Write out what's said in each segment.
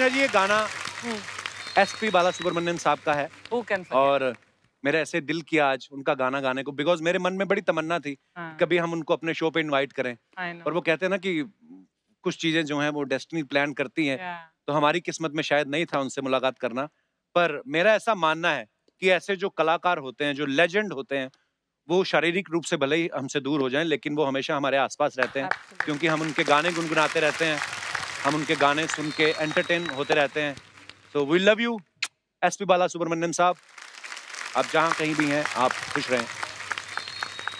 अर्चना जी, ये गाना एसपी बालासुब्रमण्यम साहब का है और मेरा ऐसे दिल किया आज उनका गाना गाने को, बिकॉज मेरे मन में बड़ी तमन्ना थी कभी हम उनको अपने शो पे इनवाइट करें। और वो कहते हैं ना कि कुछ चीजें जो हैं वो डेस्टिनी प्लान करती हैं, तो हमारी किस्मत में शायद नहीं था उनसे मुलाकात करना। पर मेरा ऐसा मानना है कि ऐसे जो कलाकार होते हैं, जो लेजेंड होते हैं, वो शारीरिक रूप से भले ही हमसे दूर हो जाएं, लेकिन वो हमेशा हमारे आसपास रहते हैं, क्योंकि हम उनके गाने गुनगुनाते रहते हैं, हम उनके गाने सुन के एंटरटेन होते रहते हैं। So we love you SP Balasubrahmanyam साहब, आप जहाँ कहीं भी हैं आप खुश रहें।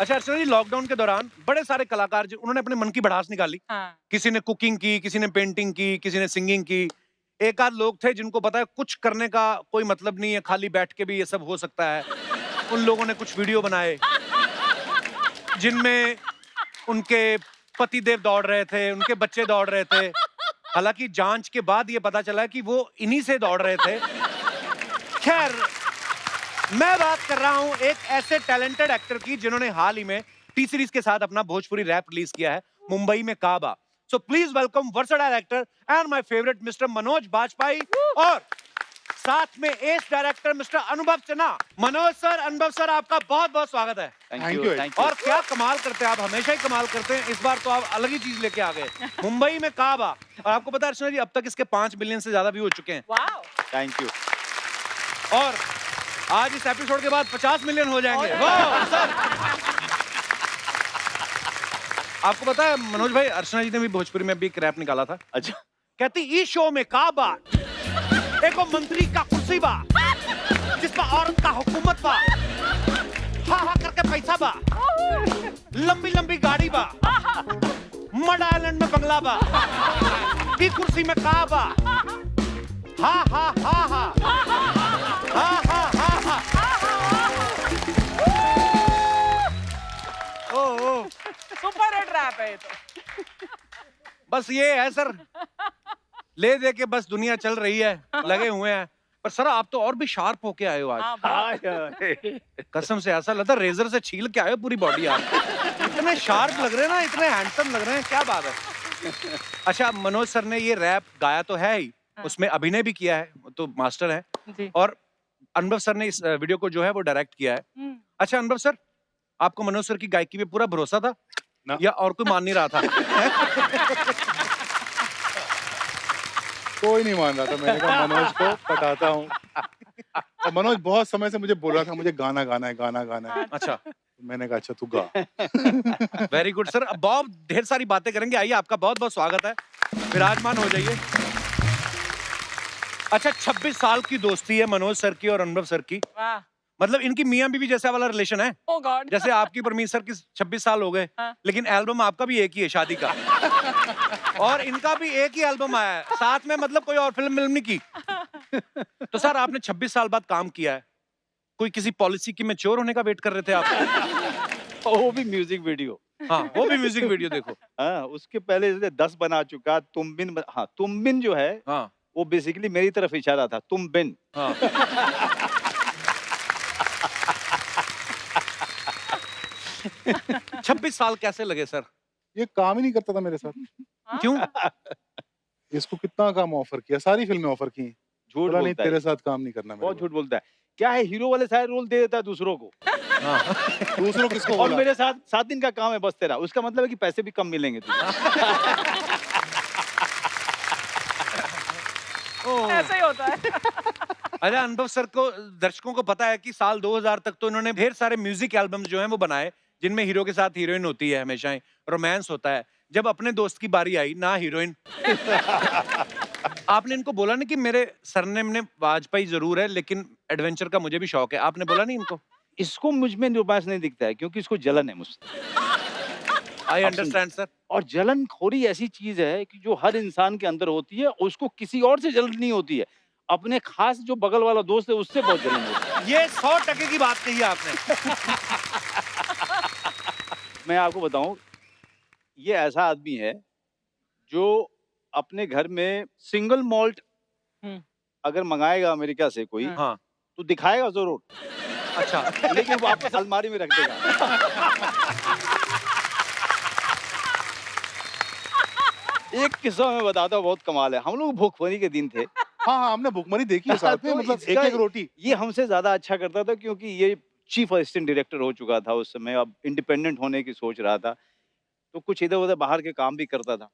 अच्छा अर्चना जी, लॉकडाउन के दौरान बड़े सारे कलाकार जो उन्होंने अपने मन की भड़ास निकाली। किसी ने कुकिंग की, किसी ने पेंटिंग की, किसी ने सिंगिंग की। एक आध लोग थे जिनको पता है कुछ करने का कोई मतलब नहीं है, खाली बैठ के भी ये सब हो सकता है। उन लोगों ने कुछ वीडियो बनाए जिनमें उनके पतिदेव दौड़ रहे थे, उनके बच्चे दौड़ रहे थे। हालांकि जांच के बाद ये पता चला कि वो इन्हीं से दौड़ रहे थे। खैर, मैं बात कर रहा हूं एक ऐसे टैलेंटेड एक्टर की जिन्होंने हाल ही में टी सीरीज के साथ अपना भोजपुरी रैप रिलीज किया है, मुंबई में काबा। So please welcome versatile actor and my favourite mister Manoj Bajpayee और साथ में ace director mister Anubhav Sinha. Manoj sir, Anubhav sir, आपका बहुत बहुत स्वागत है। Thank you. और क्या कमाल करते हैं आप, हमेशा ही कमाल करते हैं, इस बार तो आप अलग ही चीज लेके आ गए। मुंबई में काबा, और आपको पता है अर्चना जी अब तक इसके 5 मिलियन से ज्यादा व्यू हो चुके हैं। Thank you. और आज इस एपिसोड के बाद 50 मिलियन हो जाएंगे। वाह सर। आपको पता है मनोज भाई, अर्चना जी ने भी भोजपुरी में भी एक रैप निकाला था। अच्छा, कहती ई शो में काबा एको मंत्री का कुर्सी बा, जिस पर औरत का हुकूमत बा, हा हा करके पैसा बा, लंबी लंबी गाड़ी बा, मड आइलैंड में बंगला बा, ई कुर्सी में काबा, हा हा हा हा हा हा हा हा। सुपर हिट रैप है ये तो। बस ये है सर, ले दे के बस दुनिया चल रही है, लगे हुए हैं। पर सर आप तो और भी शार्प होके आए हो आज। कसम से ऐसा लगता है रेजर से छील के आए हो पूरी बॉडी आप। इतने शार्प लग रहे हैं ना, इतने हैंडसम लग रहे हैं, क्या बात है। अच्छा मनोज सर ने ये रैप गाया तो है ही, उसमें अभिनय भी किया है, तो मास्टर है। और अनुभव सर ने इस वीडियो को जो है वो डायरेक्ट किया है। अच्छा अनुभव सर, आपको मनोज सर की गायकी पे पूरा भरोसा था या और कोई मान नहीं रहा था? कोई नहीं मान रहा था। मैंने कहा मनोज को पटाता हूँ, और मनोज बहुत समय से मुझे बोल रहा था मुझे गाना गाना है, गाना गाना है। अच्छा, मैंने कहा अच्छा तू गा। Very good sir. अब बहुत ढेर सारी बातें करेंगे, आइए आपका बहुत बहुत स्वागत है, विराजमान हो जाइए। अच्छा 26 साल की दोस्ती है मनोज सर की और अनुभव सर की। मतलब इनकी मियां बीवी जैसा वाला रिलेशन है। Oh God. जैसे आपकी परमीत सर की 26 साल हो गए, लेकिन एल्बम आपका भी एक ही है शादी का। और इनका भी एक ही एल्बम आया है साथ में, मतलब कोई और फिल्म नहीं की। तो सर आपने 26 साल बाद काम किया है, कोई किसी पॉलिसी की मैच्योर होने का वेट कर रहे थे आप? वो भी म्यूजिक वीडियो। हाँ वो भी म्यूजिक वीडियो देखो। हाँ, उसके पहले जैसे 10 बना चुका। तुम बिन, हाँ तुम बिन जो है, हाँ वो बेसिकली मेरी तरफ इशारा था, तुम बिन। हाँ। 26 साल कैसे लगे सर? ये काम ही नहीं करता था मेरे साथ। क्यों? इसको कितना काम ऑफर किया, सारी फिल्में ऑफर की, झूठ नहीं बोलता तेरे है, साथ काम नहीं करना। बहुत झूठ बोलता है। क्या है, हीरो वाले सारे रोल दे देता है दूसरों को। दूसरों किसको और बोला? मेरे साथ 7 दिन का काम है बस तेरा, उसका मतलब है कि पैसे भी कम मिलेंगे तुझे। ऐसा ही होता है। अरे अनुभव सर को, दर्शकों को पता है कि साल 2000 तक तो इन्होंने ढेर सारे म्यूजिक एल्बम्स जो हैं वो बनाए, जिनमें हीरो के साथ हीरोइन होती है, हमेशा ही रोमांस होता है। जब अपने दोस्त की बारी आई ना हीरोइन, आपने इनको बोला नहीं कि मेरे सरनेम ने वाजपेयी जरूर है लेकिन एडवेंचर का मुझे भी शौक है? आपने बोला नहीं इनको? इसको मुझ में रोमांस नहीं दिखता है क्योंकि इसको जलन है मुझसे। I understand sir. और जलन खोरी ऐसी चीज है कि जो हर इंसान के अंदर होती है, उसको किसी और से जलन नहीं होती है, अपने खास जो बगल वाला दोस्त है उससे बहुत जलन होती है। ये 100% की बात कही है आपने। मैं आपको बताऊं, ये ऐसा आदमी है जो अपने घर में सिंगल मॉल्ट अगर मंगाएगा अमेरिका से कोई, हाँ तो दिखाएगा जरूर। अच्छा, लेकिन वापस अलमारी में रख देगा। एक किस्सा मैं बताता हूँ, बहुत कमाल है। हम लोग भूखमरी के दिन थे। हाँ हाँ, हमने भुखमरी देखी है साथ में, तो मतलब इसका- एक एक रोटी। ये हमसे ज्यादा अच्छा करता था क्योंकि ये चीफ असिस्टेंट डायरेक्टर हो चुका था उस समय, अब इंडिपेंडेंट होने की सोच रहा था, तो कुछ इधर उधर बाहर के काम भी करता था।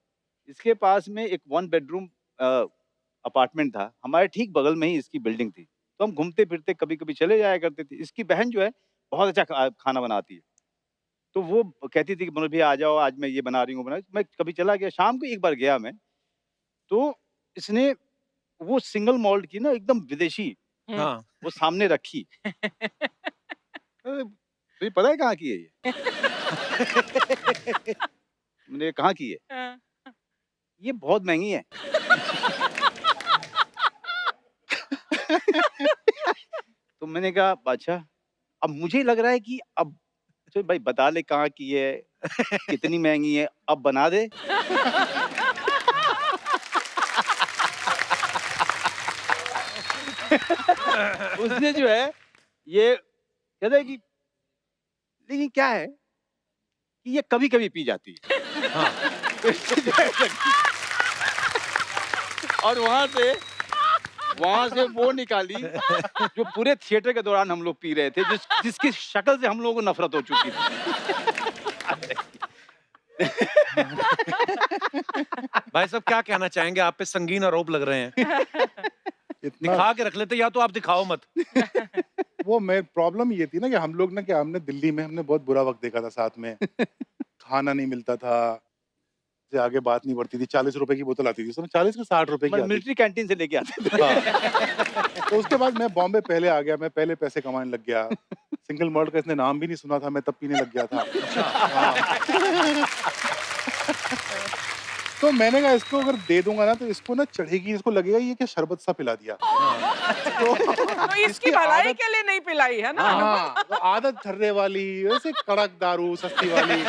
इसके पास में एक 1 बेडरूम अपार्टमेंट था, हमारे ठीक बगल में ही इसकी बिल्डिंग थी, तो हम घूमते फिरते कभी कभी चले जाया करते थे। इसकी बहन जो है बहुत अच्छा खाना बनाती है, तो वो कहती थी कि मनोज भैया आ जाओ, आज मैं ये बना रही हूँ, मैं कभी चला गया। शाम को एक बार गया मैं, तो इसने वो सिंगल मॉल्ट की ना एकदम विदेशी हाँ। वो सामने रखी। तुझे पता है कहाँ की है ये? मैंने कहाँ की है? हाँ। ये बहुत महंगी है। तो मैंने कहा अच्छा। अब मुझे लग रहा है कि अब तो भाई बता ले कहाँ की है, कितनी महंगी है, अब बना दे। उसने जो है ये कहता है कि लेकिन क्या है कि ये कभी कभी पी जाती है। हाँ। तो इससे जो है और वहां से वो निकाली जो पूरे थिएटर के दौरान हम लोग पी रहे थे, जिसकी शक्ल से हम लोगों को नफरत हो चुकी थी। भाई साहब क्या कहना चाहेंगे, आप पे संगीन आरोप लग रहे हैं। इतना दिखा के रख लेते, या तो आप दिखाओ मत। वो मैं प्रॉब्लम ये थी ना कि हम लोग ना, क्या हमने दिल्ली में हमने बहुत बुरा वक्त देखा था साथ में। खाना नहीं मिलता था, से आगे बात नहीं बढ़ती थी। 40 रुपए की बोतल आती थी, उसमें 40 के 60 रुपए की आती थी। मिलिट्री कैंटीन से लेके आते थे। हाँ। तो उसके बाद मैं बॉम्बे पहले आ गया, मैं पहले पैसे कमाने लग गया। सिंगल मॉल्ट का इसने नाम भी नहीं सुना था, मैं तब पीने लग गया था। हाँ। तो मैंने कहा इसको अगर दे दूंगा ना तो इसको ना चढ़ेगी, इसको लगेगा ये क्या शरबत सा पिला दिया। तो इसकी इसकी भलाई आदत- के लिए नहीं पिलाई है ना। हाँ, वो आदत ठर्रे वाली, वैसे कड़क दारू सस्ती वाली।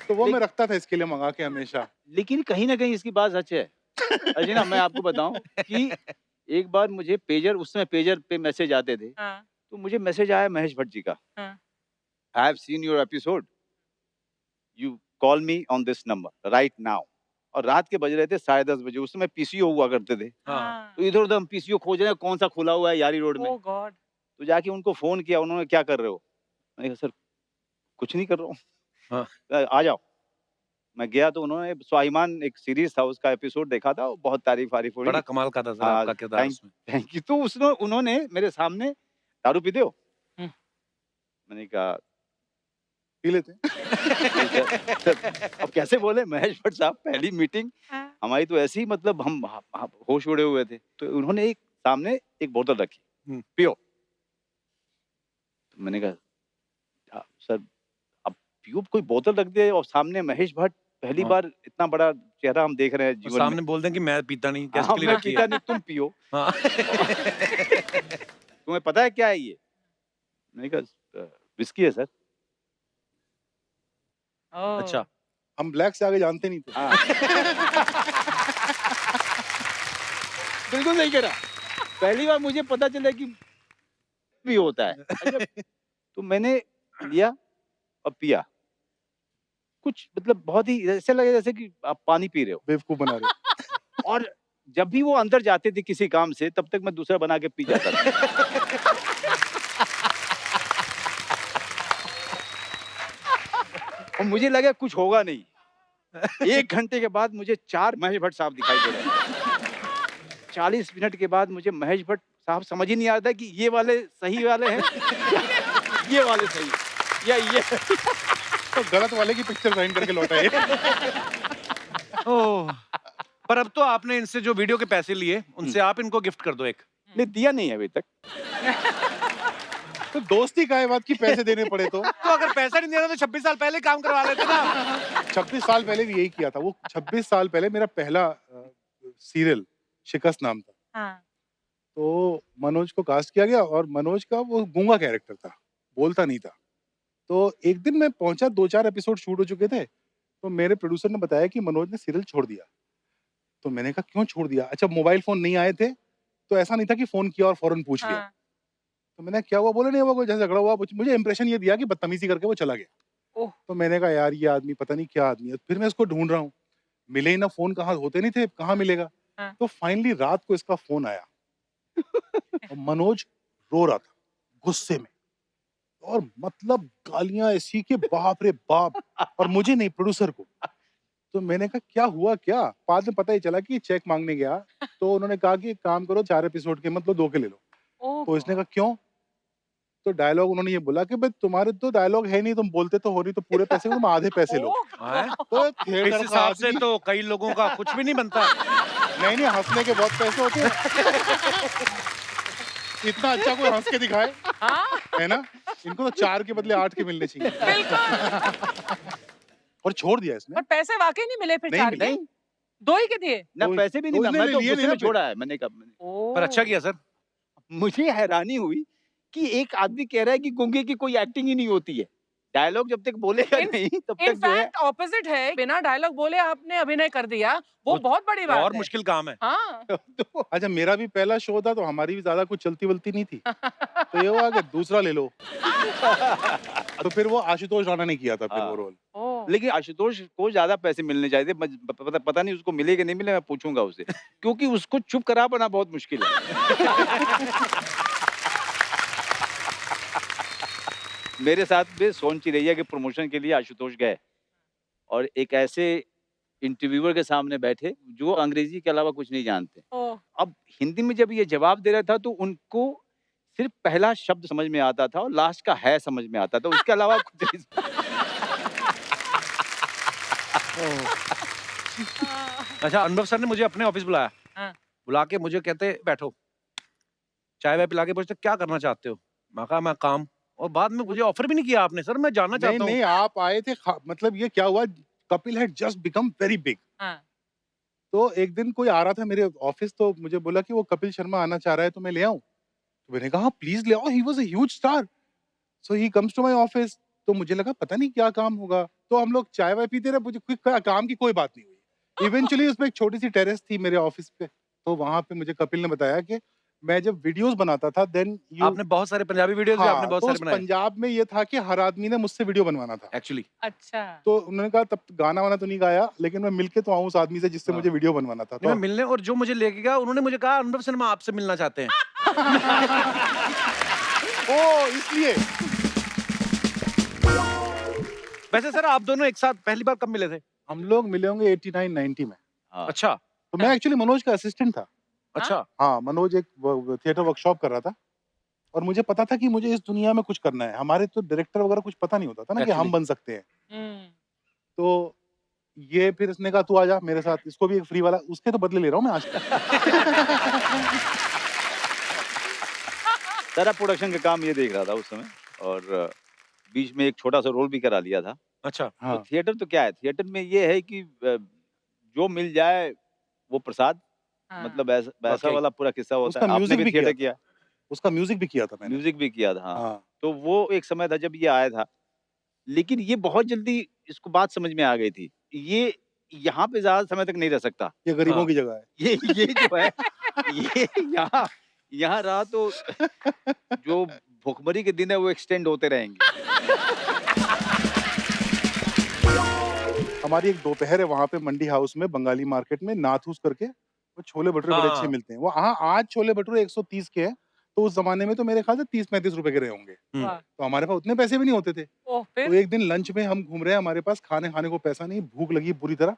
तो वो मैं रखता था इसके लिए मंगा के हमेशा। लेकिन कहीं ना कहीं इसकी बात सच है। अजी ना, मैं आपको बताऊं कि एक बार मुझे पेजर, उस समय पेजर पे मैसेज आते थे, हाँ। तो मुझे मैसेज आया महेश भट्ट जी का, हाँ। I have seen your episode, you call me on this number right now. और रात के बज रहे थे 10:30 बजे, उस समय पीसीओ हुआ करते थे, हाँ। तो इधर उधर हम पीसीओ खोज रहे हैं कौन सा खुला हुआ है यारी रोड में। ओह गॉड। तो जाके उनको फोन किया, उन्होंने क्या कर रहे हो, मैंने कहा सर कुछ नहीं कर रहा हूँ। हाँ। आ जाओ। मैं गया तो उन्होंने स्वाभिमान एक सीरीज था उसका एपिसोड देखा था, वो बहुत तारीफ हुई। बड़ा कमाल का था सर हाँ, आपका किरदार उसमें। Thank you. तो उन्होंने मेरे सामने दारू पीते हो, हम्म। मैंने कहा पी लेते हैं। अब कैसे बोले महेश भट्ट साहब, पहली मीटिंग हाँ। हमारी तो ऐसी, मतलब हम होश उड़े हुए थे। तो उन्होंने एक सामने एक बोतल रखी, पियो। तो मैंने कहा सर अब पियो, कोई बोतल रख दे और सामने महेश भट्ट, पहली हाँ। बार इतना बड़ा चेहरा हम देख रहे हैं और जीवन सामने में। बोल दें कि मैं पीता नहीं, कैसे हाँ, के लिए मैं रखी पीता है? नहीं, तुम पियो। हाँ। तुम्हें पता है क्या है ये? मैंने कहा विस्की है सर। ओह। अच्छा। हम ब्लैक से आगे जानते नहीं थे। हाँ। बिल्कुल नहीं करा। पहली बार मुझे पता चला कि भी होता है। अच्छा, तो मैंने लिया और पिया। कुछ मतलब बहुत ही ऐसे लगे जैसे कि आप पानी पी रहे हो। बेवकूफ बना रहे। और जब भी वो अंदर जाते थे किसी काम से, तब तक मैं दूसरा बना के पी जाता था। और मुझे लगा कुछ होगा नहीं। 1 घंटे के बाद मुझे 4 महेश भट्ट साहब दिखाई दे रहे। 40 मिनट के बाद मुझे महेश भट्ट साहब समझ ही नहीं आ रहा था कि ये वाले सही वाले हैं, ये वाले सही, या ये। तो गलत वाले की पिक्चर साइन करके लौटा है। ओह। पर अब तो आपने इनसे जो वीडियो के पैसे लिए, उनसे आप इनको गिफ्ट कर दो एक। नहीं, दिया नहीं है अभी तक। तो दोस्ती का है बात की पैसे देने पड़े तो। तो अगर पैसा नहीं देना तो 26 साल पहले काम करवा लेते ना। 26 साल पहले भी यही किया था। वो 26 साल पहले मेरा पहला सीरियल शिकस्त नाम था। हाँ। तो मनोज को कास्ट किया गया और मनोज का वो गूंगा कैरेक्टर था, बोलता नहीं था। तो एक दिन मैं पहुंचा, 2-4 एपिसोड शूट हो चुके थे, तो मेरे प्रोड्यूसर ने बताया कि मनोज ने सीरियल छोड़ दिया। तो मैंने कहा क्यों छोड़ दिया? अच्छा, मोबाइल फोन नहीं आए थे, तो ऐसा नहीं था कि फोन किया और फौरन पूछ लिया। हाँ। तो मैंने क्या हुआ, बोले नहीं हुआ, कोई झगड़ा हुआ। मुझे इंप्रेशन ये दिया कि बदतमीजी करके वो चला गया। ओह। तो मैंने कहा यार ये आदमी पता नहीं क्या आदमी है। फिर मैं इसको ढूंढ रहा हूँ, मिले ही ना, फोन कहाँ होते नहीं थे, कहाँ मिलेगा। हाँ। तो फाइनली रात को इसका फोन आया और मनोज रो रहा था गुस्से में, और मतलब गालियां ऐसी कि बाप रे बाप, और मुझे नहीं, प्रोड्यूसर को। तो मैंने कहा क्या हुआ क्या? बाद में पता ही चला कि चेक मांगने गया, तो उन्होंने कहा कि एक काम करो, 4 एपिसोड के मतलब 2 के ले लो। ओह तो इसने कहा क्यों? तो डायलॉग उन्होंने ये बोला कि भाई तुम्हारे तो डायलॉग है नहीं, तुम बोलते तो हो नहीं, तो पूरे पैसे तुम आधे पैसे लो। हैं? तो इस थिएटर का हिसाब से आदमी, तो कई लोगों का कुछ भी नहीं बनता। नहीं नहीं, हंसने के बहुत पैसे होते हैं। इतना अच्छा कोई हंस के दिखाए, हाँ है ना? इनको तो 4 के बदले 8 के मिलने चाहिए। बिल्कुल। और छोड़ दिया इसने। पर पैसे वाकई नहीं मिले फिर नहीं 4 मिले। के? 2 ही के दिए? ना तो- पैसे भी तो नहीं, उसने मैं तो लिए गुस्से नहीं में ना छोड़ा है, मैंने कहा। ओह पर अच्छा किया सर। मुझे हैरानी हुई कि एक आदमी कह रहा है कि गूंगे की कोई एक्टिंग ही नहीं होती है। डायलॉग जब तक बोलेगा इन- नहीं तब तक जो है। इनफैक्ट ऑपोजिट है, बिना डायलॉग बोले आपने अभिनय कर दिया, वो बहुत बड़ी बात और है। मुश्किल काम है। हाँ तो अच्छा, मेरा भी पहला शो था, तो हमारी भी ज्यादा कुछ चलती-वलती नहीं थी। तो ये हुआ कि दूसरा ले लो। तो फिर वो आशुतोष राणा ने किया था फिर हाँ। वो रोल। ओह लेकिन आशुतोष को ज्यादा पैसे मिलने चाहिए थे। पता नहीं उसको मिले कि नहीं मिले, मैं पूछूंगा उससे, क्योंकि उसको चुप करा पाना बहुत मुश्किल है। मेरे साथ भी सोन चिरैया के प्रमोशन के लिए आशुतोष गए और एक ऐसे इंटरव्यूअर के सामने बैठे जो अंग्रेजी के अलावा कुछ नहीं जानते। ओह अब हिंदी में जब ये जवाब दे रहा था तो उनको सिर्फ पहला शब्द समझ में आता था और लास्ट का है समझ में आता था, उसके अलावा कुछ नहीं। अच्छा, अनुभव सर ने मुझे अपने ऑफिस बुलाया। हाँ। बुला के मुझे कहते बैठो, चाय वाय पिला के पूछते क्या करना चाहते हो। मैं कहा मैं काम। और बाद में मुझे ऑफर भी नहीं किया आपने। सर मैं जानना नहीं चाहता हूँ। नहीं, आप आए थे, मतलब ये क्या हुआ, Kapil had just become very big. हाँ तो एक दिन कोई आ रहा था मेरे ऑफिस, तो मुझे बोला कि वो कपिल शर्मा आना चाह रहा है, तो मैं ले आऊं? तो मैंने कहा प्लीज ले आओ, he was a huge star, so he comes to my office. तो मुझे लगा पता नहीं क्या काम होगा, तो हम लोग चाय वाय पीते रहे, मुझे कोई काम की कोई बात नहीं हुई। इवेंचुअली उसमें एक छोटी सी टेरेस थी मेरे ऑफिस पे, तो वहां पे मुझे कपिल ने बताया कि मैं जब वीडियोस बनाता था, देन यू, आपने बहुत सारे पंजाबी वीडियोस भी आपने हाँ, बहुत तो सारे उस बनाए पंजाब में ये था कि हर आदमी ने मुझसे वीडियो बनवाना था। एक्चुअली। अच्छा तो उन्होंने कहा तब गाना वाना तो नहीं गाया, लेकिन मैं मिलके तो आऊं उस आदमी से जिससे हाँ। मुझे वीडियो बनवाना था। मैं तो मिलने, और जो मुझे लेके गया उन्होंने मुझे कहा अनुभव शर्मा आपसे मिलना चाहते हैं। ओ इसलिए वैसे सर आप दोनों एक साथ पहली बार कब मिले थे? हम लोग मिले होंगे 89-90 में। हाँ। अच्छा तो मैं एक्चुअली मनोज का असिस्टेंट था। अच्छा। हाँ, मनोज एक थिएटर वर्कशॉप कर रहा था, और मुझे पता था कि मुझे इस दुनिया में कुछ करना है। हमारे तो डायरेक्टर वगैरह कुछ पता नहीं होता था ना कि हम Actually. बन सकते हैं। हम्म तो ये फिर इसने कहा तू आजा मेरे साथ, इसको भी एक फ्री वाला, उसके तो बदले ले रहा हूँ मैं आज। सारा प्रोडक्शन का काम ये देख रहा था उस समय, और बीच में एक छोटा सा रोल भी करा लिया था। अच्छा हाँ, तो थिएटर तो क्या है, थिएटर में ये है कि जो मिल जाए वो प्रसाद, हाँ। मतलब ऐसा वैसा वाकई। वाला पूरा किस्सा होता उसका है। आपने म्यूजिक भी भी थिएटर किया किया, उसका म्यूजिक भी किया था मैंने। म्यूजिक भी किया था। हाँ। हाँ, तो वो एक समय था जब ये आया था, लेकिन ये बहुत जल्दी इसको बात समझ में आ गई थी। ये यहाँ पे ज्यादा समय तक नहीं रह सकता। ये गरीबों हाँ। की जगह है। ये जो है ये यहाँ यहाँ रहा तो जो भुखमरी के दिन है वो एक्सटेंड होते रहेंगे। हमारी एक दोपहर है वहाँ पे मंडी हाउस में, बंगाली मार्केट में, नाथूस करके, वो छोले भटूरे बड़े अच्छे हाँ। मिलते हैं। वो हाँ, आज छोले भटूरे 130 के हैं, तो उस जमाने में तो मेरे ख्याल से 30-35 रुपए के रहे होंगे। वाह तो हमारे पास उतने पैसे भी नहीं होते थे। ओह तो फिर एक दिन लंच में हम घूम रहे हैं, हमारे पास खाने खाने को पैसा नहीं, भूख लगी बुरी तरह।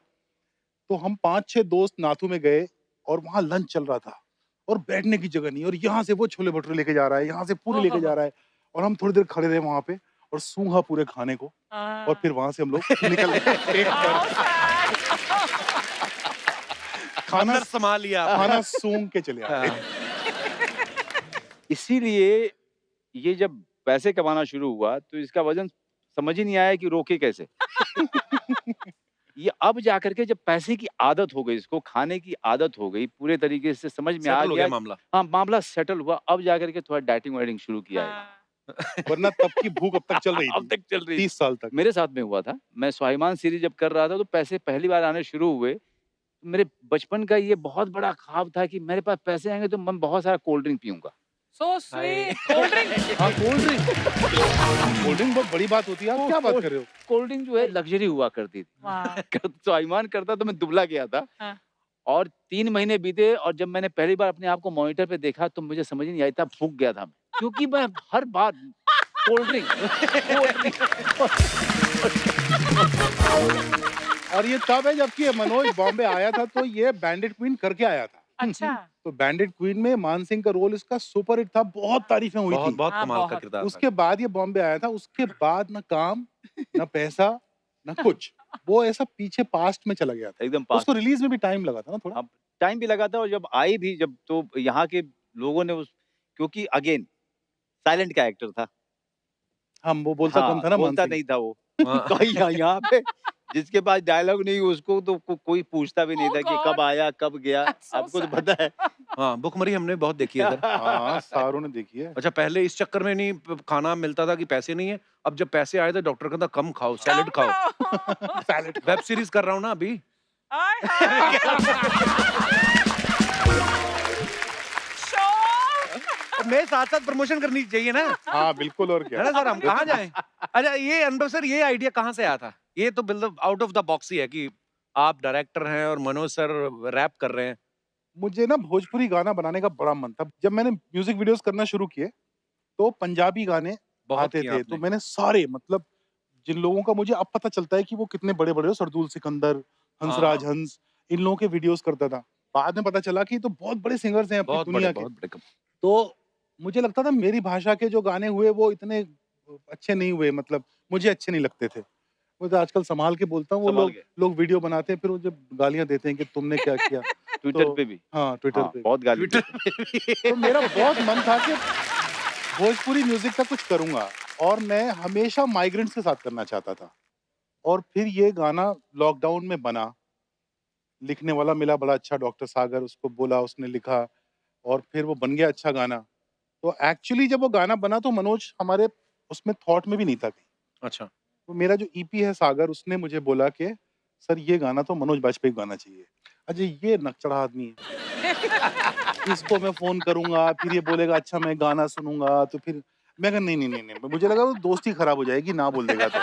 तो हम 5-6 दोस्त नाथू में गए, और वहाँ लंच चल रहा था, और बैठने की जगह नहीं, और यहाँ से वो छोले भटूरे लेके जा रहा है, यहाँ से पूरी लेके जा रहा है, और हम थोड़ी देर खड़े रहे वहाँ पे और सूंघा पूरे खाने को, और फिर वहां से हम लोग निकल गए। पेट भर खाना अंदर संभाल लिया आपने। खाना सूंघ के चले आए। हाँ। इसीलिए ये जब पैसे कमाना शुरू हुआ तो इसका वजन समझ ही नहीं आया कि रोके कैसे। ये अब जाकर के जब पैसे की आदत हो गई, इसको खाने की आदत हो गई, पूरे तरीके से समझ में आ सेटल हो गया। गया मामला। हाँ, मामला सेटल हुआ, अब जाकर के थोड़ा डाइटिंग वाइटिंग शुरू किया है। वरना तब की भूख अब तक चल रही अब थी, तक चल रही 30 साल तक। मेरे साथ में हुआ था। मैं स्वाभिमान सीरीज जब कर रहा था तो पैसे पहली बार आने शुरू हुए। मेरे बचपन का ये बहुत बड़ा ख्वाब था कि मेरे पास पैसे आएंगे तो मैं बहुत सारा कोल्ड ड्रिंक पीऊंगा। So sweet. Cold drink. हाँ कोल्ड ड्रिंक बहुत बड़ी बात होती है। आप क्या बात कर रहे हो? कोल्ड ड्रिंक जो है लग्जरी हुआ करती थी। वाह। तो ईमान करता तो मैं दुबला गया था। हाँ। और 3 महीने बीते और जब मैंने पहली बार अपने आप को मॉनिटर पे देखा तो मुझे समझ ही नहीं आई था, फूक गया था मैं। क्योंकि मैं हर बार कोल्ड ड्रिंक और ये तब है जबकि मनोज बॉम्बे आया था तो ये बैंडिट क्वीन करके आया था। अच्छा। तो बैंडिट क्वीन में मान सिंह का रोल इसका सुपर हिट था, बहुत तारीफें हुई बहुत थी। बहुत हाँ, कमाल का बहुत। किरदार था। उसके बाद ये बॉम्बे आया था, उसके बाद ना काम ना पैसा ना कुछ, वो ऐसा पीछे पास्ट में चला गया था। एकदम पास उसको रिलीज में भी टाइम लगा था ना थोड़ा। हाँ, टाइम भी लगा था और जब आई भी जब तो यहाँ के लोगों ने उस क्योंकि अगेन साइलेंट कैरेक्टर था। हम वो बोलता कम था ना मान बोलता सिंह। नहीं था वो। हाँ। तो यहाँ पे जिसके पास डायलॉग नहीं उसको तो कोई पूछता भी नहीं Oh था कि God! कब आया कब गया। That's so आपको तो sad. पता है। हाँ, भुखमरी हमने बहुत देखी है इधर। हाँ सारों ने देखी है। अच्छा, पहले इस चक्कर में नहीं खाना मिलता था कि पैसे नहीं है। अब जब पैसे आए तो डॉक्टर कहता कम खाओ, सैलेड खाओ। सैलेड वेब सीरीज कर रहा हूँ ना अभी। हाय हाय। मेरे साथ-साथ प्रमोशन करनी चाहिए ना। हाँ बिल्कुल, और है क्या। ना सर, हम कहाँ जाएँ? अच्छा, ये अनुभव सर, ये आइडिया कहाँ से आया था? ये तो मतलब आउट ऑफ द बॉक्स ही है कि आप डायरेक्टर हैं और मनोज सर रैप कर रहे हैं। मुझे ना भोजपुरी गाना बनाने का बड़ा मन था। जब मैंने म्यूजिक वीडियोस करना शुरू किए तो पंजाबी गाने बहुत आते किया थे। आपने। तो मैंने सारे मतलब जिन लोगों का मुझे अब पता चलता है कि वो कितने बड़े-बड़े हो, सरदूल सिकंदर, हंसराज हाँ। हंस, इन लोगों के वीडियोस करता था। बाद में पता चला कि ये तो बहुत बड़े सिंगर्स हैं अपनी बहुत बड़े, दुनिया के। बहुत बड़े कम। तो मुझे लगता था मेरी भाषा के जो गाने हुए वो इतने अच्छे नहीं हुए, मतलब मुझे अच्छे नहीं लगते थे। वो तो आजकल संभाल के बोलता हूँ, वो संभाल लोग के। लोग वीडियो बनाते हैं फिर वो जब गालियाँ देते हैं कि तुमने क्या किया। ट्विटर तो पे भी। हाँ, ट्विटर हाँ, पे। बहुत गाली ट्विटर देते हैं। पे भी। तो मेरा बहुत मन था कि भोजपुरी म्यूजिक का कुछ करूँगा और मैं हमेशा माइग्रेंट्स के साथ करना चाहता था। और फिर ये गाना लॉकडाउन में बना। लिखने वाला मिला बड़ा अच्छा, डॉक्टर सागर, उसको बोला, उसने लिखा और फिर वो बन गया अच्छा गाना। तो एक्चुअली जब वो गाना बना तो मनोज हमारे उसमें थॉट में भी नहीं था कहीं। अच्छा। तो मेरा जो ईपी है सागर, उसने मुझे बोला कि सर ये गाना तो मनोज बाजपेयी को गाना चाहिए। अजय ये नकचढ़ा आदमी है। इसको मैं फ़ोन करूँगा, फिर ये बोलेगा अच्छा मैं गाना सुनूँगा, तो फिर मैं कहा नहीं, मुझे लगा वो दोस्ती खराब हो जाएगी ना बोल देगा तो।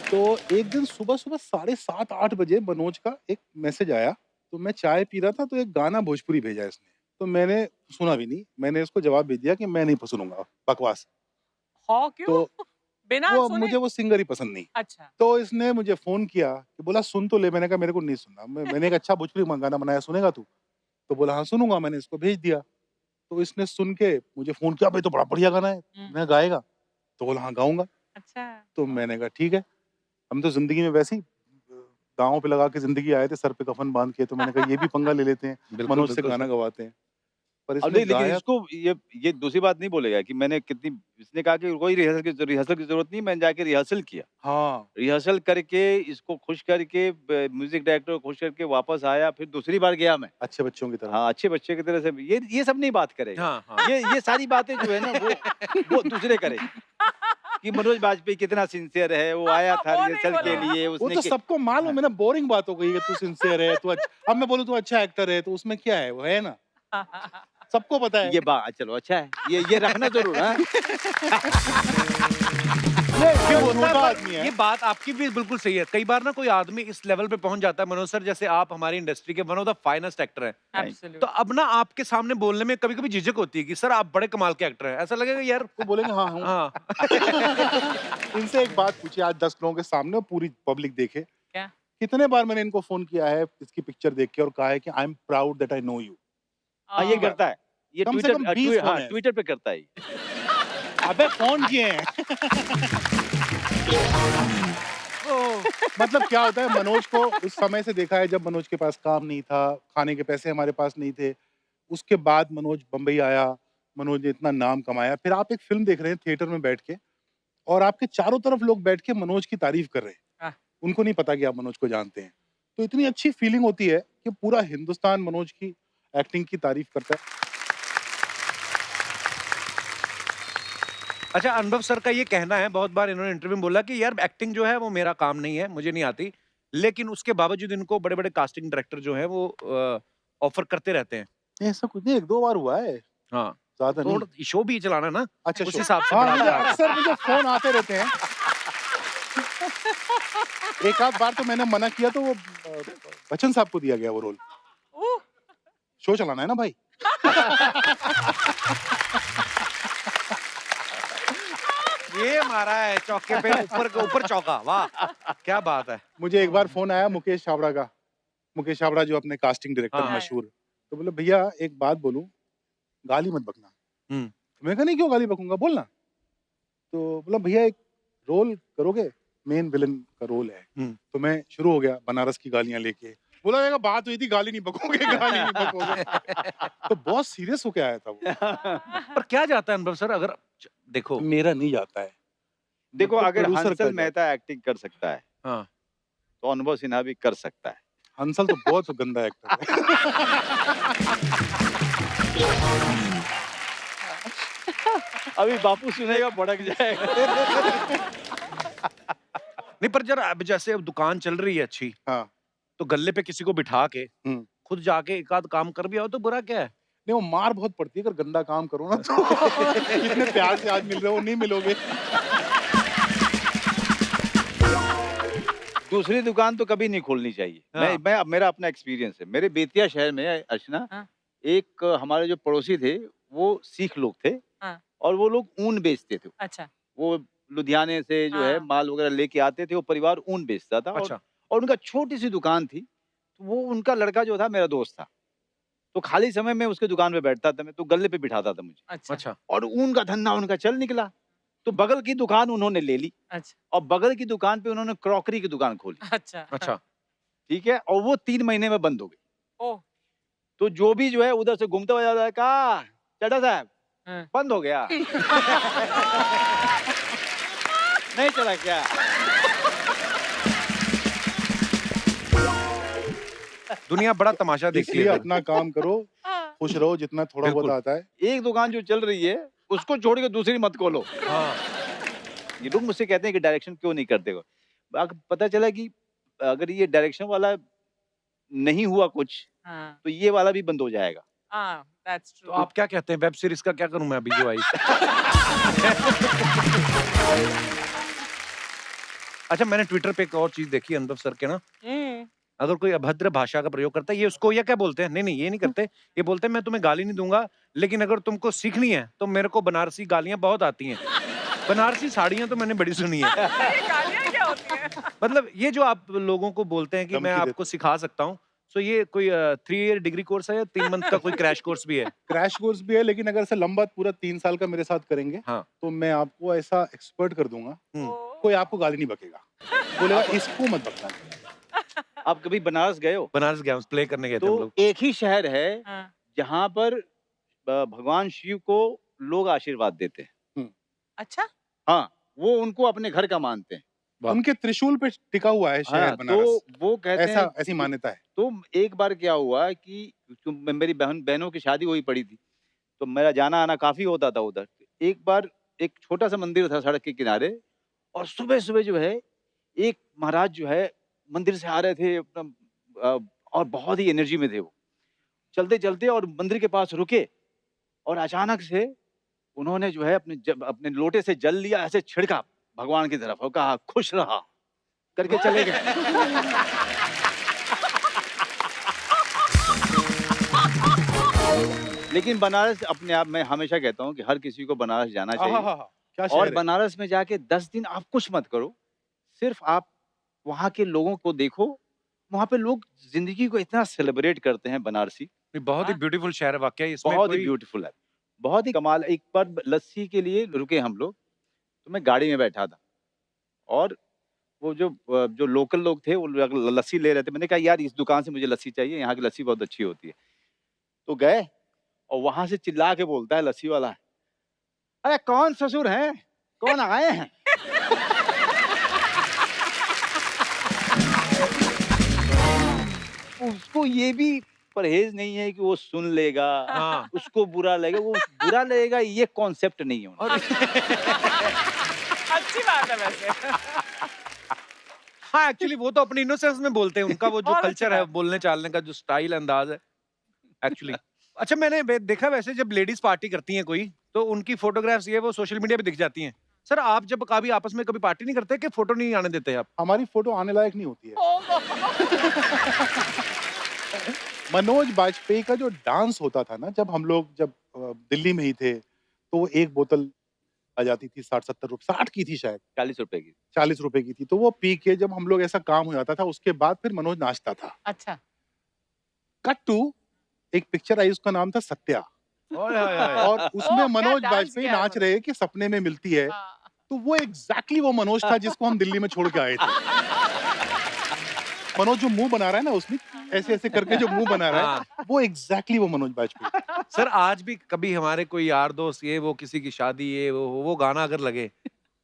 तो एक दिन सुबह-सुबह 7:30-8 बजे मनोज का एक मैसेज आया, तो मैं चाय पी रहा था तो एक गाना भोजपुरी भेजा इसने। तो मैंने सुना भी नहीं, मैंने उसको जवाब भेज दिया कि मैं नहीं सुनूँगा, बकवास। हाँ, क्यों? तो बिना वो सुने? मुझे वो सिंगर ही पसंद नहीं। अच्छा। तो इसने मुझे फ़ोन किया कि बोला सुन तो ले, मैंने कहा मेरे को नहीं सुनना। मैंने एक अच्छा भोजपुरी गाना बनाया, सुनेगा तू? तो बोला हाँ सुनूँगा, मैंने इसको भेज दिया। तो इसने सुन के मुझे फ़ोन किया, भाई तो बड़ा बढ़िया गाना है, मैं गाएगा? तो बोला हाँ गाऊँगा। अच्छा। तो मैंने कहा ठीक है। हम तो ज़िंदगी में वैसे ही दाँव पे लगा के ज़िंदगी आए थे, सर पे कफ़न बाँध के, तो मैंने कहा ये भी पंगा ले लेते हैं, बिल्कुल, मनोज से बिल्कुल गाना सर। गवाते हैं। पर अब इसने नहीं लेकिन गाया। इसको ये दूसरी बात नहीं बोलेगा कि मैंने कितनी इसने कहा कि कोई रिहर्सल की ज़रूरत नहीं, मैंने जाके रिहर्सल किया। हाँ, रिहर्सल करके इसको खुश करके म्यूजिक डायरेक्टर को खुश करके वापस आया, फिर दूसरी बार गया मैं। अच्छे बच्चों की तरह। हाँ, अच्छे बच्चे की तरह से ये सब नहीं बात करेगा। हाँ, हाँ। ये सारी बातें जो है ना वो दूसरे करेंगे कि मनोज बाजपेयी कितना सिंसियर है, वो आया था वो नहीं रिहर्सल के बोलेगा। लिए वो उसने तो सबको मालूम है ना, बोरिंग बात हो गई है, तू सिंसियर है, तू अब मैं बोलूँ तू अच्छा एक्टर है, तो उसमें क्या है? वो है ना, सबको पता है। ये बात चलो अच्छा है, ये रखना जरूर हाँ। ये वो होता है, छोटा पर आदमी है। ये बात आपकी भी बिल्कुल सही है। कई बार ना कोई आदमी इस लेवल पे पहुंच जाता है, मनोज सर जैसे आप हमारी इंडस्ट्री के one of the finest actor हैं। तो Absolutely. अब ना आपके सामने बोलने में कभी-कभी झिझक होती है कि सर आप बड़े कमाल के एक्टर हैं। ऐसा लगेगा यार। वो बोलेंगे हाँ हूँ। हाँ। इनसे एक बात पूछी आज 10 लोगों के सामने और पूरी पब्लिक देखे। क्या? कितने बार मैंने इनको फोन किया है इसकी पिक्चर देख के और कहा है कि I am proud that I know you. हाँ ये करता है, ये कम से कम 20 फोन है। ट्विटर पे करता है ये। अबे फोन किए हैं। मतलब क्या होता है, मनोज को उस समय से देखा है जब मनोज के पास काम नहीं था, खाने के पैसे हमारे पास नहीं थे। उसके बाद मनोज बम्बई आया, मनोज ने इतना नाम कमाया। फिर आप एक फिल्म देख रहे हैं थिएटर में बैठ के और आपके चारों तरफ लोग बैठ के मनोज की तारीफ कर रहे हैं। हाँ। उनको नहीं पता कि आप मनोज को जानते हैं। तो इतनी अच्छी फीलिंग होती है कि पूरा हिंदुस्तान मनोज की एक्टिंग की तारीफ करता है। अच्छा, अनुभव सर का ये कहना है, बहुत बार इन्होंने इंटरव्यू में बोला कि यार एक्टिंग जो है वो मेरा काम नहीं है, मुझे नहीं आती। लेकिन उसके बावजूद इनको बड़े-बड़े कास्टिंग डायरेक्टर जो हैं वो ऑफर करते रहते हैं। ऐसा कुछ नहीं, 1-2 बार हुआ है। हाँ। ज्यादा नहीं। थोड़ा शो भी चलाना ना, अच्छा उस शो। हिसाब से हाँ बढ़ा मुझे के। अक्सर मुझे फोन आते रहते हैं। एक आध बार तो मैंने मना किया तो वो बच्चन साहब को दिया गया वो रोल। ओह! शो चलाना है ना भाई। ये मारा है चौके पे, ऊपर के ऊपर चौका, वाह क्या बात है। मुझे एक बार फोन आया मुकेश छाबड़ा का, मुकेश छाबड़ा जो अपने कास्टिंग डायरेक्टर हाँ। मशहूर, तो बोले भैया एक बात बोलूं, गाली मत बकना। हम्म। मैं कहा नहीं क्यों गाली बकूंगा, बोलना। तो बोला भैया एक रोल करोगे, मेन विलन का रोल है। तो मैं शुरू हो गया बनारस की गालियां लेके। बोला जाएगा बात हुई थी गाली नहीं बकोगे, गाली नहीं बकोगे। तो बहुत सीरियस होके आया था वो। पर क्या जाता है अनुभव सर, अगर देखो मेरा नहीं जाता है। देखो मतलब अगर producer का हंसल जाता है। मेहता एक्टिंग कर सकता है हाँ तो अनुभव सिन्हा भी कर सकता है। हंसल तो बहुत गंदा एक्टर है। अभी बापू सुनेगा भड़क जाएगा। नहीं, पर जरा अब जैसे अब दुकान चल रही है अच्छी, हाँ। तो गल्ले पे किसी को बिठा के हम्म। खुद जाके एक आध काम कर भी आओ तो बुरा क्या है। नहीं वो मार बहुत पड़ती है अगर गंदा काम करो ना तो। इतने प्यार से आज मिल रहे हो, नहीं मिलोगे। दूसरी दुकान तो कभी नहीं खोलनी चाहिए। हाँ। मैं मेरा अपना एक्सपीरियंस है। मेरे बेतिया शहर में अर्चना, हाँ। एक हमारे जो पड़ोसी थे वो सिख लोग थे। हाँ। और वो लोग ऊन बेचते थे। अच्छा। वो लुधियाने से जो है हाँ। माल वगैरह लेके आते थे, वो परिवार ऊन बेचता था। अच्छा। और उनका छोटी सी दुकान थी। तो वो उनका लड़का जो था मेरा दोस्त था, तो खाली समय में उसके दुकान पे बैठता था, मैं तो गले पे बिठाता था मुझे। अच्छा। अच्छा। और ऊन का धंधा उनका चल निकला, तो बगल की दुकान उन्होंने ले ली अच्छा। और बगल की दुकान पे उन्होंने क्रॉकरी की दुकान खोली। अच्छा। अच्छा। ठीक है, और वो 3 महीने में बंद हो गई। ओह! तो जो भी जो है उधर से घूमता हुआ जाता है, कहा चड्ढा साहब हाँ। बंद हो गया। नहीं चला क्या? दुनिया बड़ा तमाशा देखती इसलिए है। अपना काम करो, हाँ। खुश रहो जितना थोड़ा बहुत बिल्कुल। आता है। एक दुकान जो चल रही है उसको छोड़ के दूसरी मत खोलो। हाँ। ये लोग मुझसे कहते हैं कि डायरेक्शन क्यों नहीं करते हो। पता चला कि अगर ये डायरेक्शन वाला नहीं हुआ कुछ, हाँ। तो ये वाला भी बंद हो जाएगा। हाँ, दैट्स तो ट्रू। आप क्या कहते हैं, वेब सीरीज का क्या करूं मैं अभी जो आई। अच्छा, मैंने ट्विटर पे एक और चीज देखी अनुभव सर के ना, अगर कोई अभद्र भाषा का प्रयोग करता है, ये उसको ये क्या बोलते हैं, नहीं ये नहीं करते, ये बोलते हैं मैं तुम्हें गाली नहीं दूंगा, लेकिन अगर तुमको सीखनी है तो मेरे को बनारसी गालियां बहुत आती हैं। बनारसी साड़ियां तो मैंने बड़ी सुनी है। ये गालियाँ क्या होती हैं? मतलब ये जो आप लोगों को बोलते हैं कि मैं धमकी आपको सिखा सकता हूँ, सो ये कोई 3 ईयर डिग्री कोर्स है या 3 मंथ का कोई क्रैश कोर्स भी है? क्रैश कोर्स भी है, लेकिन अगर से लंबा पूरा 3 साल का मेरे साथ करेंगे, हाँ। तो मैं आपको ऐसा एक्सपर्ट कर दूंगा, ओह! कोई आपको गाली नहीं बकेगा। बोलेगा इसको मत बकना। आप कभी बनारस गए हो? बनारस गया, प्ले करने गए थे हम तो लोग। एक ही शहर है हाँ। जहाँ पर भगवान शिव को लोग आशीर्वाद देते हैं। अच्छा? हाँ, वो उनको अपने घर का मानते हैं। वाह। उनके त्रिशूल पे टिका हुआ है शहर हाँ, बनारस। तो वो कहते ऐसा हैं ऐसी मान्यता है। तो एक बार क्या हुआ कि मेरी बहनों की शादी हुई पड़ी थी, तो मेरा जाना आना काफी होता था उधर। एक बार एक छोटा सा मंदिर था सड़क के किनारे, और सुबह सुबह जो है एक महाराज जो है मंदिर से आ रहे थे अपना, और बहुत ही एनर्जी में थे वो। चलते चलते और मंदिर के पास रुके, और अचानक से उन्होंने जो है अपने लोटे से जल लिया, ऐसे छिड़का भगवान की तरफ और कहा खुश रहा करके चले गए। लेकिन बनारस अपने आप में हमेशा कहता हूँ कि हर किसी को बनारस जाना चाहिए। क्या शहर और है। बनारस में जाके 10 दिन आप कुछ मत करो, सिर्फ आप वहाँ के लोगों को देखो। वहाँ पे लोग जिंदगी को इतना सेलिब्रेट करते हैं बनारसी। बहुत ही हाँ। ब्यूटीफुल शहर है वाकई, इसमें बहुत ही कोई ब्यूटीफुल है, बहुत ही कमाल। एक बार लस्सी के लिए रुके हम लोग, तो मैं गाड़ी में बैठा था, और वो जो लोकल लोग थे वो लस्सी ले रहे थे। मैंने कहा यार इस दुकान से मुझे लस्सी चाहिए, यहाँ की लस्सी बहुत अच्छी होती है। तो गए, और वहां से चिल्ला के बोलता है लस्सी वाला, अरे कौन ससुर है, कौन आए हैं? उसको ये भी परहेज नहीं है कि वो सुन लेगा, हाँ। उसको बुरा लगेगा, वो बुरा लगेगा, ये कॉन्सेप्ट नहीं है उनका। और अच्छी बात है वैसे। हाँ, एक्चुअली वो तो अपनी इनोसेंस में बोलते हैं, उनका वो जो और अच्छी कल्चर है, बात। बोलने चालने का जो स्टाइल अंदाज है, एक्चुअली अच्छा मैंने देखा वैसे जब लेडीज पार्टी करती हैं कोई तो उनकी फोटोग्राफ्स ये वो सोशल मीडिया पे दिख जाती हैं। सर आप जब कभी आपस में कभी पार्टी नहीं करते कि फोटो नहीं आने देते आप? हमारी फोटो आने लायक नहीं होती है। मनोज बाजपेयी का जो डांस होता था ना, जब दिल्ली में ही थे, तो वो एक बोतल आ जाती थी 60-70 रुपए, 60 की थी शायद, 40 रुपए की। 40 रुपए की थी, तो वो पी के जब हम लोग ऐसा काम हो जाता था, उसके बाद फिर मनोज नाचता था। अच्छा। कट टू एक पिक्चर आई, उसका नाम था सत्या, ओए होए होए। और उसमें क्या मनोज डांस बाजपेयी किया है नाच रहे कि सपने में मिलती है, हाँ। तो वो एग्जैक्टली वो मनोज था जिसको हम दिल्ली में छोड़ के आए थे। मनोज जो मुंह बना रहा है ना उसमें, ऐसे ऐसे करके जो मुंह बना रहा है, वो एग्जैक्टली वो मनोज बाजपेयी। सर आज भी कभी हमारे कोई यार दोस्त ये वो किसी की शादी ये वो गाना अगर लगे,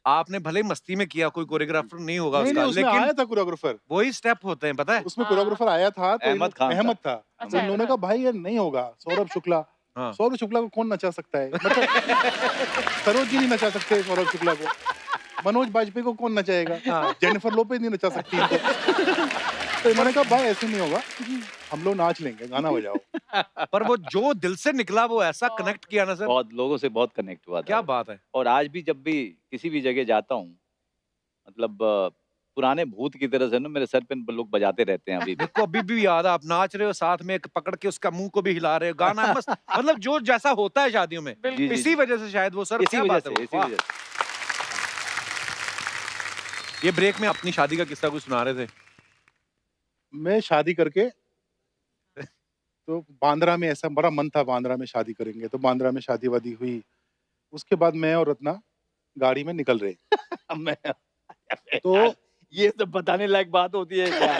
आपने भले ही मस्ती में किया, कोई कोरियोग्राफर नहीं होगा नहीं उसका, नहीं, उसमें लेकिन आया था कोरियोग्राफर, वही स्टेप होते हैं पता है। उसमें हाँ। कोरियोग्राफर आया था, तो अहमद खान था। अहमद था। अच्छा, तो उन्होंने कहा भाई ये नहीं होगा, सौरभ शुक्ला। हाँ। सौरभ शुक्ला को कौन नचा सकता है, मतलब सरोज जी नहीं नचा सकते सौरभ शुक्ला को, मनोज बाजपेयी को कौन नचाएगा, हाँ। जेनिफर लोपेज नहीं नचा सकती इनको। तो इन्होंने कहा भाई ऐसे नहीं होगा, हम लोग नाच लेंगे, गाना बजाओ। पर वो जो दिल से निकला वो ऐसा कनेक्ट किया ना सर, बहुत लोगों से बहुत कनेक्ट हुआ था। क्या बात है। और आज भी जब भी किसी भी जगह जाता हूँ, मतलब पुराने भूत की तरह से ना मेरे सर पे लोग बजाते रहते हैं अभी भी। देखो अभी भी याद है, आप नाच रहे हो साथ में एक पकड़ के उसका मुंह को भी हिला रहे हो, गाना मस्त, मतलब जो जैसा होता है शादियों में, जी, जी, इसी जी। वजह से शायद वो सर, इसी क्या वजह बात है से, वो, इसी वाह। वजह से। ये ब्रेक में अपनी शादी का किस्सा कुछ सुना रहे थे। मैं शादी करके, तो बांद्रा में ऐसा बड़ा मन था, बांद्रा में शादी करेंगे, तो बांद्रा में शादी वादी हुई। उसके बाद मैं और रत्ना गाड़ी में निकल रहे, मैं तो ये सब बताने लायक बात होती है क्या?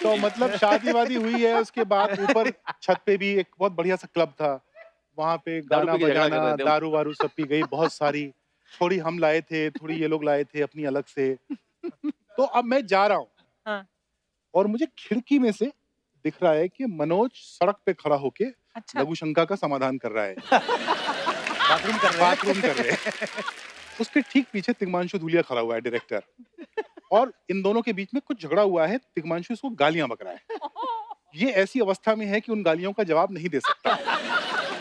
तो मतलब शादी वादी हुई है, उसके बाद ऊपर छत पे भी एक बहुत बढ़िया सा क्लब था, वहाँ पे दारू गाना पी के झगड़ा कर बजाना, रहे थे। दारू वारू सब पी गई बहुत सारी, थोड़ी हम लाए थे, थोड़ी ये लोग लाए थे अपनी अलग से। तो अब मैं जा रहा हूँ, हाँ। और मुझे खिड़की में से दिख रहा है कि मनोज सड़क पे खड़ा होके अच्छा। लघु शंका का समाधान कर रहा है, बाथरूम कर रहे हैं। बाथरूम कर रहे हैं। उसके ठीक पीछे तिग्मांशु धूलिया खड़ा हुआ है, डायरेक्टर, और इन दोनों के बीच में कुछ झगड़ा हुआ है, तिग्मांशु इसको गालियां बक रहा है। ये ऐसी अवस्था में है कि उन गालियों का जवाब नहीं दे सकता,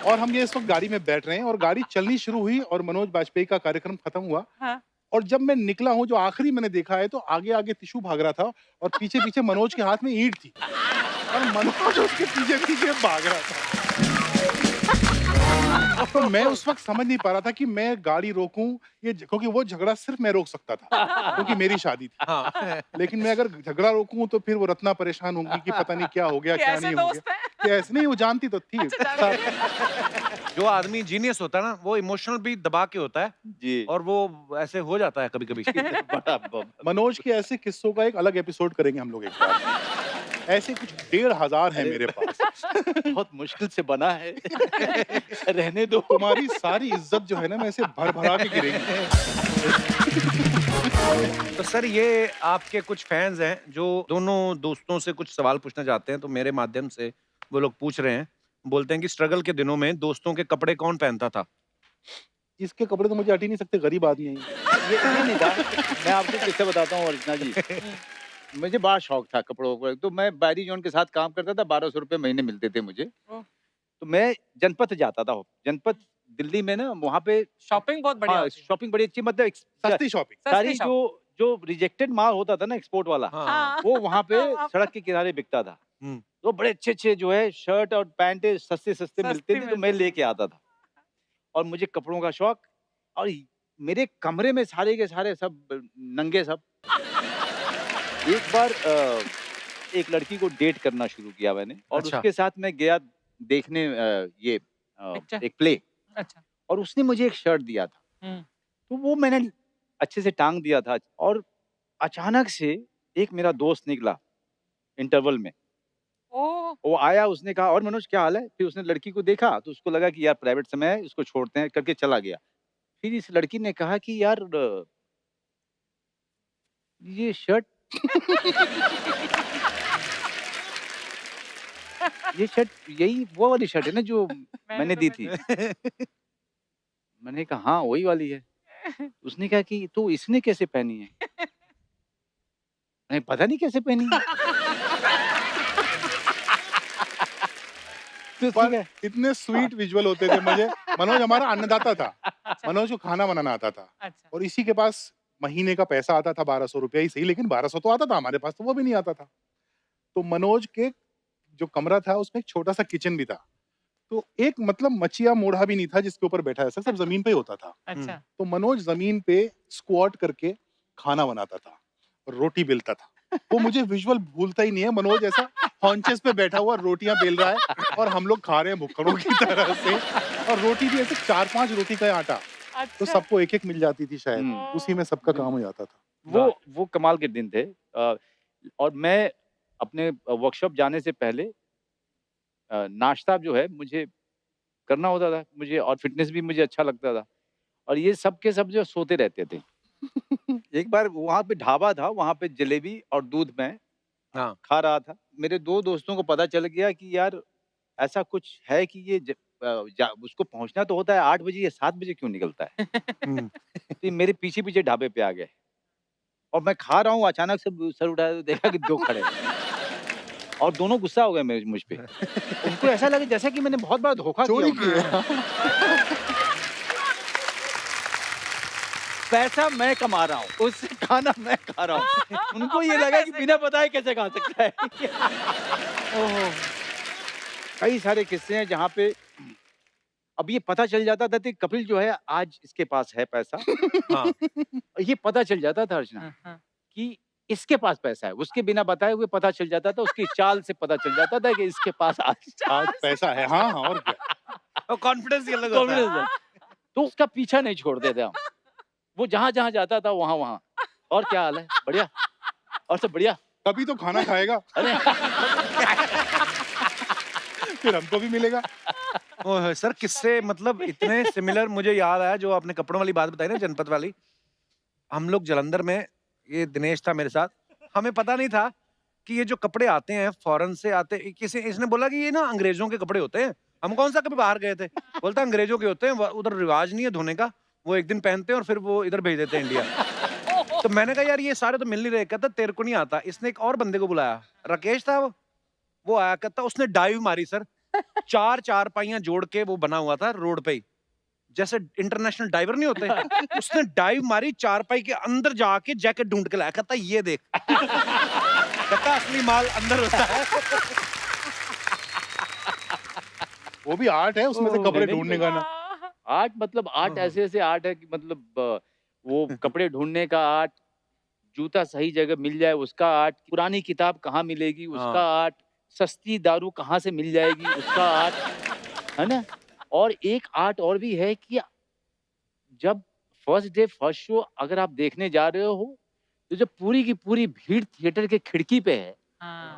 और हम ये इस वक्त गाड़ी में बैठ रहे हैं, और गाड़ी चलनी शुरू हुई और मनोज बाजपेयी का कार्यक्रम खत्म हुआ। हाँ। और जब मैं निकला हूँ, जो आखिरी मैंने देखा है, तो आगे आगे टिशू भाग रहा था और पीछे पीछे मनोज के हाथ में ईंट थी, और मनोज उसके पीछे पीछे भाग रहा था। तो मैं उस वक्त समझ नहीं पा रहा था कि मैं गाड़ी रोकूं, क्योंकि वो झगड़ा सिर्फ मैं रोक सकता था, क्योंकि मेरी शादी थी। हाँ। लेकिन मैं अगर झगड़ा रोकूं तो फिर वो रत्ना परेशान होगी कि पता नहीं क्या हो गया, क्या कैसे नहीं हो दोस्त गया। हैं? कि ऐसे नहीं, वो जानती तो थी। अच्छा, जानती जो आदमी जीनियस होता है ना, वो इमोशनल भी दबा के होता है, जी। और वो ऐसे हो जाता है कभी कभी। बड़ा मनोज के ऐसे किस्सों का एक अलग एपिसोड करेंगे हम लोग एक बार। ऐसे कुछ 1500 है मेरे पास। बहुत मुश्किल से बना है। रहने दो। तुम्हारी सारी इज्जत जो है ना, मैं ऐसे भर भरा के गिरेंगी। तो सर ये आपके कुछ फैंस हैं जो दोनों दोस्तों से कुछ सवाल पूछना चाहते हैं, तो मेरे माध्यम से वो लोग पूछ रहे हैं, बोलते हैं कि स्ट्रगल के दिनों में दोस्तों के कपड़े कौन पहनता था? इसके कपड़े तो मुझे हट ही नहीं सकते, गरीब आदमी है ये। ये नहीं था। मैं आपको किस्सा बताता हूँ अर्चना जी। मुझे बड़ा शौक था कपड़ों का, तो मैं बैरी जॉन के साथ काम करता था, 1200 रुपए महीने मिलते थे मुझे। ओह। तो मैं जनपथ जाता था, जनपथ दिल्ली में ना, वहाँ पे शॉपिंग बहुत बढ़िया हाँ, होती है। शॉपिंग बड़ी अच्छी, मतलब सस्ती शॉपिंग। सारी सस्ती जो रिजेक्टेड माल होता था ना, एक्सपोर्ट वाला, हाँ। वो वहाँ पे हाँ। सड़क के किनारे बिकता था। हम्म। तो बड़े अच्छे जो है शर्ट और पैंट सस्ते मिलते थे, तो मैं लेके आता था। और मुझे कपड़ों का शौक, और मेरे कमरे में सारे के सारे सब नंगे सब। एक बार एक लड़की को डेट करना शुरू किया मैंने, और अच्छा। उसके साथ मैं गया देखने ये पिक्चर? एक प्ले, अच्छा। और उसने मुझे एक शर्ट दिया था, तो वो मैंने अच्छे से टांग दिया था, और अचानक से एक मेरा दोस्त निकला इंटरवल में। ओह! वो आया, उसने कहा और मनोज क्या हाल है? फिर उसने लड़की को देखा, तो उसको लगा कि यार प्राइवेट समय है, इसको छोड़ते हैं, करके चला गया। फिर इस लड़की ने कहा कि यार ये शर्ट ये शर्ट यही वो वाली शर्ट है ना जो मैंने दी थी। मैंने कहा हाँ वही वाली है। उसने कहा कि तो इसने कैसे पहनी है? मैंने, पता नहीं कैसे पहनी है। पर इतने स्वीट विजुअल होते थे मुझे। मनोज हमारा अन्नदाता था। मनोज को खाना बनाना आता था। अच्छा। और इसी के पास महीने का पैसा आता था 1200 रुपया ही सही, लेकिन 1200 तो आता था, हमारे पास तो वो भी नहीं आता था। तो मनोज के जो कमरा था उसमें एक छोटा सा किचन भी था। तो एक मतलब मचिया मोढ़ा भी नहीं था जिसके ऊपर बैठा है, सब जमीन पे ही होता था। अच्छा। तो मनोज जमीन पे स्क्वाट करके खाना बनाता था और रोटी बेलता था। वो मुझे विजुअल भूलता ही नहीं है। मनोज ऐसा हॉन्चेस पे बैठा हुआ रोटियां बेल रहा है और हम लोग खा रहे हैं भुक्कड़ों की तरह से। और रोटी भी ऐसे 4-5 रोटी का आटा, तो अच्छा। सबको एक-एक मिल जाती थी शायद। उसी में सबका काम हो जाता था। वो कमाल के दिन थे। और मैं अपने वर्कशॉप जाने से पहले नाश्ता जो है मुझे करना होता था मुझे, और फिटनेस भी मुझे अच्छा लगता था। और ये सब के सब जो सोते रहते थे। एक बार वहाँ पे ढाबा था, वहाँ पे जलेबी और दूध मैं खा रहा था। मेरे 2 दोस्तों को पता चल गया कि यार ऐसा कुछ है कि ये उसको पहुँचना तो होता है 8 बजे, ये 7 बजे क्यों निकलता है? तो ये मेरे पीछे-पीछे ढाबे पे आ गए। और मैं खा रहा हूँ, अचानक से सर उठाया तो देखा कि 2 खड़े हैं। और दोनों गुस्सा हो गए मुझ पे। उनको ऐसा लगा जैसा कि मैंने बहुत बड़ा धोखा चोरी किया। पैसा मैं कमा रहा हूँ, उससे खाना मैं खा रहा हूँ। उनको ये लगा कि बिना बताए कैसे खा सकता है। ओहो! कई सारे किस्से हैं जहाँ पे अब ये पता चल जाता था कि कपिल जो है आज इसके पास है पैसा। ये पता चल जाता था अर्चना कि इसके पास पैसा है। उसके बिना बताए हुए पता चल जाता था, उसकी चाल से पता चल जाता था कि इसके पास आज पैसा है। हाँ, और क्या। कॉन्फिडेंस ही अलग होता है। तो उसका पीछा नहीं छोड़ते थे हम। वो जहाँ-जहाँ जाता था वहाँ-वहाँ। और क्या हाल है? बढ़िया? और सब बढ़िया? तभी तो खाना खाएगा। अरे! फिर हमको भी मिलेगा। ओह सर, किस्से मतलब इतने सिमिलर मुझे याद आया जो आपने कपड़ों वाली बात बताई ना, जनपद वाली। हम लोग जालंधर में, ये दिनेश था मेरे साथ, हमें पता नहीं था कि ये जो कपड़े आते हैं फॉरेन से आते, किसी इसने बोला कि ये ना अंग्रेजों के कपड़े होते हैं। हम कौन सा कभी बाहर गए थे, बोलता अंग्रेजों के होते हैं, उधर रिवाज नहीं है धोने का, वो एक दिन पहनते हैं और फिर वो इधर भेज देते हैं इंडिया। तो मैंने कहा यार ये सारे तो मिल नहीं रहे। कहता तेरे को नहीं आता। इसने एक और बंदे को बुलाया, राकेश था वो आया, कहता उसने डाइव मारी सर। 4 चारपाइयां जोड़ के वो बना हुआ था रोड पे ही, जैसे इंटरनेशनल डाइवर नहीं होते। उसने डाइव मारी, चारपाई के अंदर जाके जैकेट ढूंढ के लाया। कहता ये देख। कहता असली माल अंदर होता है। वो भी आर्ट है उसमें से कपड़े ढूंढने का ना। आर्ट मतलब आर्ट ऐसे आर्ट है कि मतलब वो कपड़े ढूंढने का आर्ट, जूता सही जगह मिल जाए उसका आर्ट, पुरानी किताब कहाँ मिलेगी उसका आर्ट, सस्ती दारू कहाँ से मिल जाएगी उसका आर्ट, है ना। और एक आर्ट और भी है कि जब फर्स्ट डे फर्स्ट शो अगर आप देखने जा रहे हो तो जब पूरी की पूरी भीड़ थिएटर के खिड़की पे है,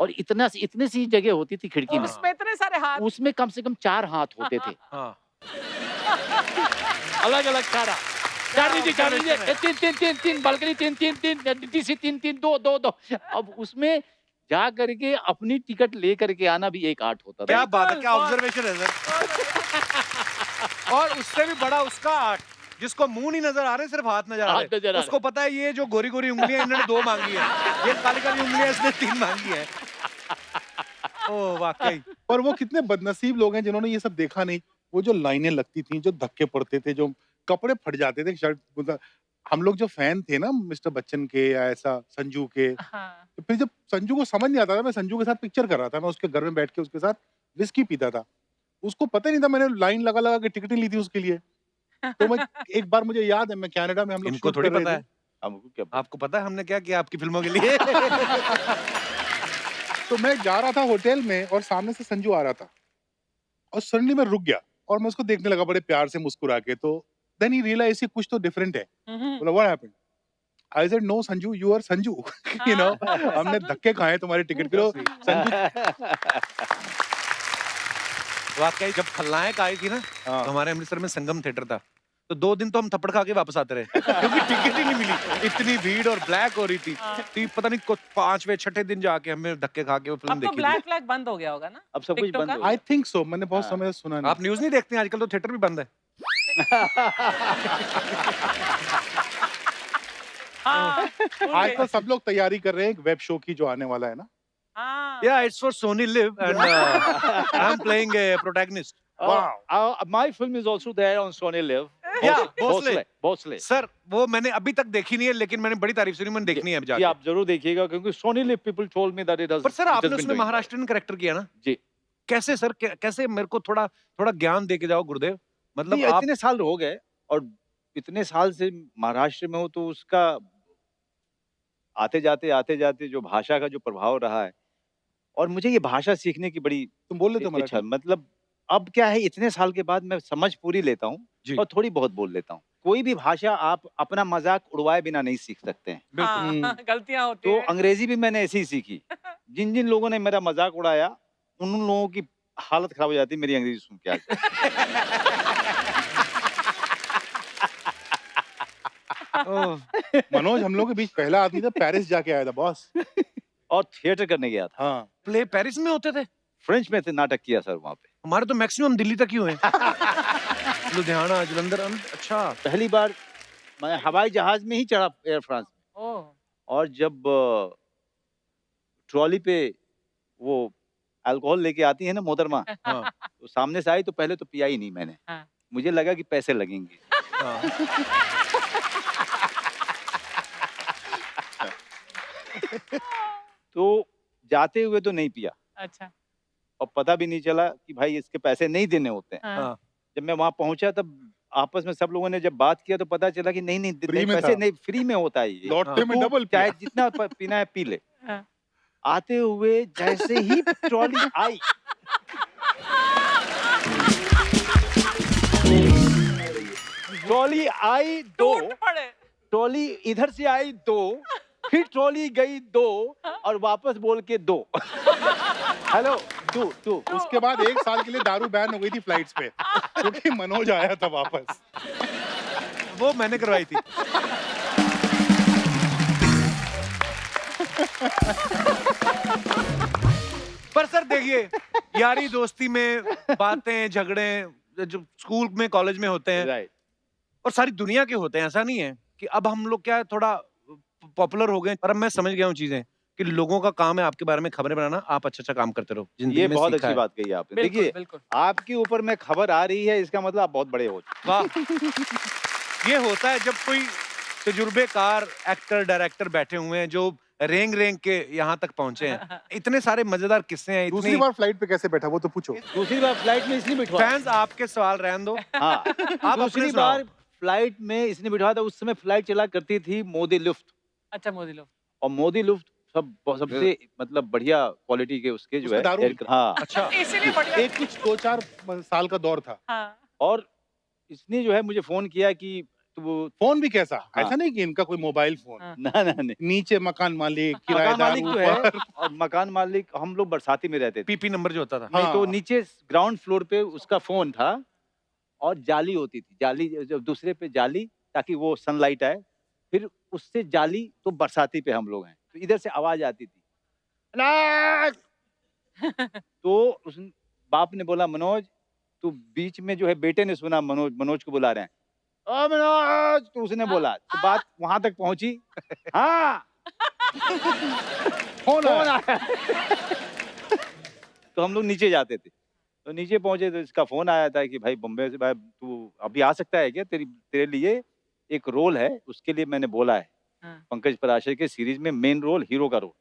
और इतने सी जगह होती थी खिड़की में, उसमें इतने सारे हाथ, उसमें कम से कम 4 हाथ होते थे। अलग-अलग चार दीजिए, तीन बालकनी, तीन डीसी, तीन, दो। अब उसमें जा करके अपनी टिकट ले करके आना भी एक आर्ट होता था। क्या बात है, क्या ऑब्जर्वेशन है सर। और उससे भी बड़ा उसका आर्ट, जिसको मुंह नहीं नजर आ रहे, सिर्फ हाथ नजर आ रहे, उसको पता है ये जो गोरी गोरी उंगलियां इन्होंने 2 मांगी है, ये काली काली उंगलियां इसने 3 मांगी है। ओह वाकई। पर वो कितने बदनसीब लोग हैं जिन्होंने ये सब देखा नहीं। वो जो लाइनें लगती थी, जो धक्के पड़ते थे, जो कपड़े फट जाते थे शर्ट। हम लोग जो फैन थे ना मिस्टर बच्चन के या ऐसा संजू के, तो फिर जब संजू को समझ नहीं आता था, मैं संजू के साथ पिक्चर कर रहा था, मैं उसके घर में बैठ के उसके साथ विस्की पीता था, उसको पता नहीं था मैंने लाइन लगा लगा के टिकटें ली थी उसके लिए। तो मैं एक बार मुझे याद है, मैं कनाडा में हम लोग इनको शूट थोड़ी कर रहे पता थे। है, आपको पता है हमने क्या किया आपकी फिल्मों के लिए। तो मैं जा रहा था होटल में और सामने से संजू आ रहा था और सडनली मैं रुक गया और मैं उसको देखने लगा बड़े प्यार से मुस्कुरा के। तो देन ही रियलाइज कि कुछ तो डिफरेंट है। बोला what happened? I said no Sanju, you are Sanju. You know, हमने धक्के खाए तुम्हारी टिकट के लिए संजू। वाकई जब खलनायक आई थी ना, तो हमारे अमृतसर में संगम थिएटर था, तो 2 दिन तो हम थप्पड़ खा के वापस आते रहे, क्योंकि टिकट ही नहीं मिली, इतनी भीड़ और ब्लैक हो रही थी। तो पता नहीं 5वें 6ठे दिन जाके हमें धक्के खा के वो फिल्म देखी। ब्लैक फ्लैग बंद हो गया होगा ना अब सब कुछ बंद हो गया। आई थिंक सो, मैंने बहुत समय से सुना नहीं। आप न्यूज़ नहीं देखते हैं आजकल, तो थिएटर भी बंद है। आज तो सब लोग तैयारी कर रहे हैं एक वेब शो की जो आने वाला है ना, हाँ Yeah, it's for Sony Live and I'm playing a protagonist. My film is also there on Sony Live. Yeah, Bhosle. Bhosle. Sir वो मैंने अभी तक देखी नहीं है, लेकिन मैंने बड़ी तारीफ सुनी, मैंने देखनी है अब जी, जाके। आप जरूर देखिएगा क्योंकि Sony Live people told me that it has. पर सर आपने उसमें महाराष्ट्रन कैरेक्टर किया ना? जी। कैसे सर, कैसे? मेरे को थोड़ा ज्ञान दे के जाओ गुरुदेव। मतलब आप इतने साल हो गए और इतने साल से महाराष्ट्र में हो तो उसका आते जाते जो भाषा का जो प्रभाव रहा है, और मुझे ये भाषा सीखने की बड़ी तुम बोल लेते हो इच्छा, मराठी? मतलब अब क्या है, इतने साल के बाद मैं समझ पूरी लेता हूँ और थोड़ी बहुत बोल लेता हूँ। कोई भी भाषा आप अपना मजाक उड़वाए बिना नहीं सीख सकते हैं। हाँ, गलतियां होती तो हैं। अंग्रेजी भी मैंने ऐसे ही सीखी। जिन जिन लोगों ने मेरा मजाक उड़ाया उन लोगों की हालत खराब हो जाती मेरी अंग्रेजी सुन के आज। मनोज हम लोग के बीच पहला आदमी था, पेरिस जाके आया था बॉस। और थिएटर करने गया था। हाँ। प्ले पेरिस में होते थे? फ्रेंच में थे, नाटक किया सर वहाँ पे। हमारे तो मैक्सिमम दिल्ली तक ही हुए हैं। लुधियाना, जलंधर। अच्छा, पहली बार मैं हवाई जहाज में ही चढ़ा एयर फ्रांस में। ओह, और जब ट्रॉली पे वो अल्कोहल लेके आती है ना मोहतरमा, हाँ, तो सामने से आई तो पहले तो पिया ही नहीं मैंने। हाँ। मुझे लगा कि पैसे लगेंगे। हाँ। तो जाते हुए तो नहीं पिया अच्छा और पता भी नहीं चला कि भाई इसके पैसे नहीं देने होते हैं। हाँ। जब मैं वहां पहुंचा तब आपस में सब लोगों ने जब बात किया तो पता चला कि नहीं फ्री में पैसे था। नहीं, फ्री में होता है ये। लौटते में तू डबल चाहे पिया। जितना पीना है पी ले। हाँ। आते हुए जैसे ही ट्रॉली आई, ट्रॉली आई दो, टूट पड़े। ट्रॉली इधर से आई दो, फिर ट्रॉली गई दो और वापस बोल के दो। हेलो तू उसके बाद 1 साल के लिए दारू बैन हो गई थी फ्लाइट्स पे, क्योंकि मनोज आया था वापस। वो मैंने करवाई थी। पर सर देखिए, यारी दोस्ती में बातें झगड़े जो स्कूल में कॉलेज में होते हैं राइट। और सारी दुनिया के होते हैं, ऐसा नहीं है कि अब हम लोग क्या है थोड़ा पॉपुलर हो गए, पर अब मैं समझ गया हूँ चीजें कि लोगों का काम है आपके बारे में खबरें बनाना, आप अच्छा काम करते रहो। जिंदगी ये में बहुत सीखा अच्छी है। बात कही आपने। बिल्कुल, देखिए बिल्कुल। आपके ऊपर में खबर आ रही है, इसका मतलब आप बहुत बड़े हो चुके वाह। ये होता है जब कोई तजुर्बेकार एक्टर डायरेक्टर बैठे हुए हैं जो रेंग के यहाँ तक पहुंचे हैं। इतने सारे मजेदार किस्से हैं। दूसरी बार फ्लाइट पे कैसे बैठा वो तो पूछो। हैं। दूसरी बार फ्लाइट में इसलिए बिठवा। फैंस आपके सवाल रहने दो। हाँ। आप दूसरी अपने बार सुनाओ। फ्लाइट में इसने बिठवा था। उस समय फ्लाइट चला करती थी मोदी लुफ्त, अच्छा मोदी लोग। और मोदी लुफ्त सबसे मतलब बढ़िया क्वालिटी के उसके जो उसमें है दारू एयर- हाँ। अच्छा, इसीलिए बढ़िया। एक कुछ 2-4 साल का दौर था। हाँ। और इसने जो है मुझे फोन किया कि तू फोन भी कैसा, हाँ। ऐसा नहीं कि इनका कोई मोबाइल फोन, हाँ। ना नहीं, नीचे मकान मालिक, मकान किराएदार मालिक जो है, ऊपर। और मकान मालिक हम लोग बरसाती में रहते थे। पीपी नंबर जो होता था। नहीं तो हाँ। नीचे ग्राउंड फ्लोर पे उसका फोन था और जाली होती थी, जाली जब दूसरे पे जाली ताकि वो सनलाइट आए, फिर उससे जाली, तो बरसाती पे हम लोग हैं तो इधर से आवाज आती थी अनाज! तो उस बाप ने बोला मनोज, तो बीच में जो है बेटे ने सुना मनोज को बुला रहे हैं, ओ मनोज, तो उसने बोला, तो बात वहां तक पहुंची। हाँ फोन आया। आया। तो हम लोग नीचे जाते थे, तो नीचे पहुंचे तो इसका फोन आया था कि भाई बम्बे से, भाई तू अभी आ सकता है क्या, तेरे लिए एक रोल है, उसके लिए मैंने बोला है। हाँ। पंकज पराशर के सीरीज में मेन रोल, हीरो का रोल।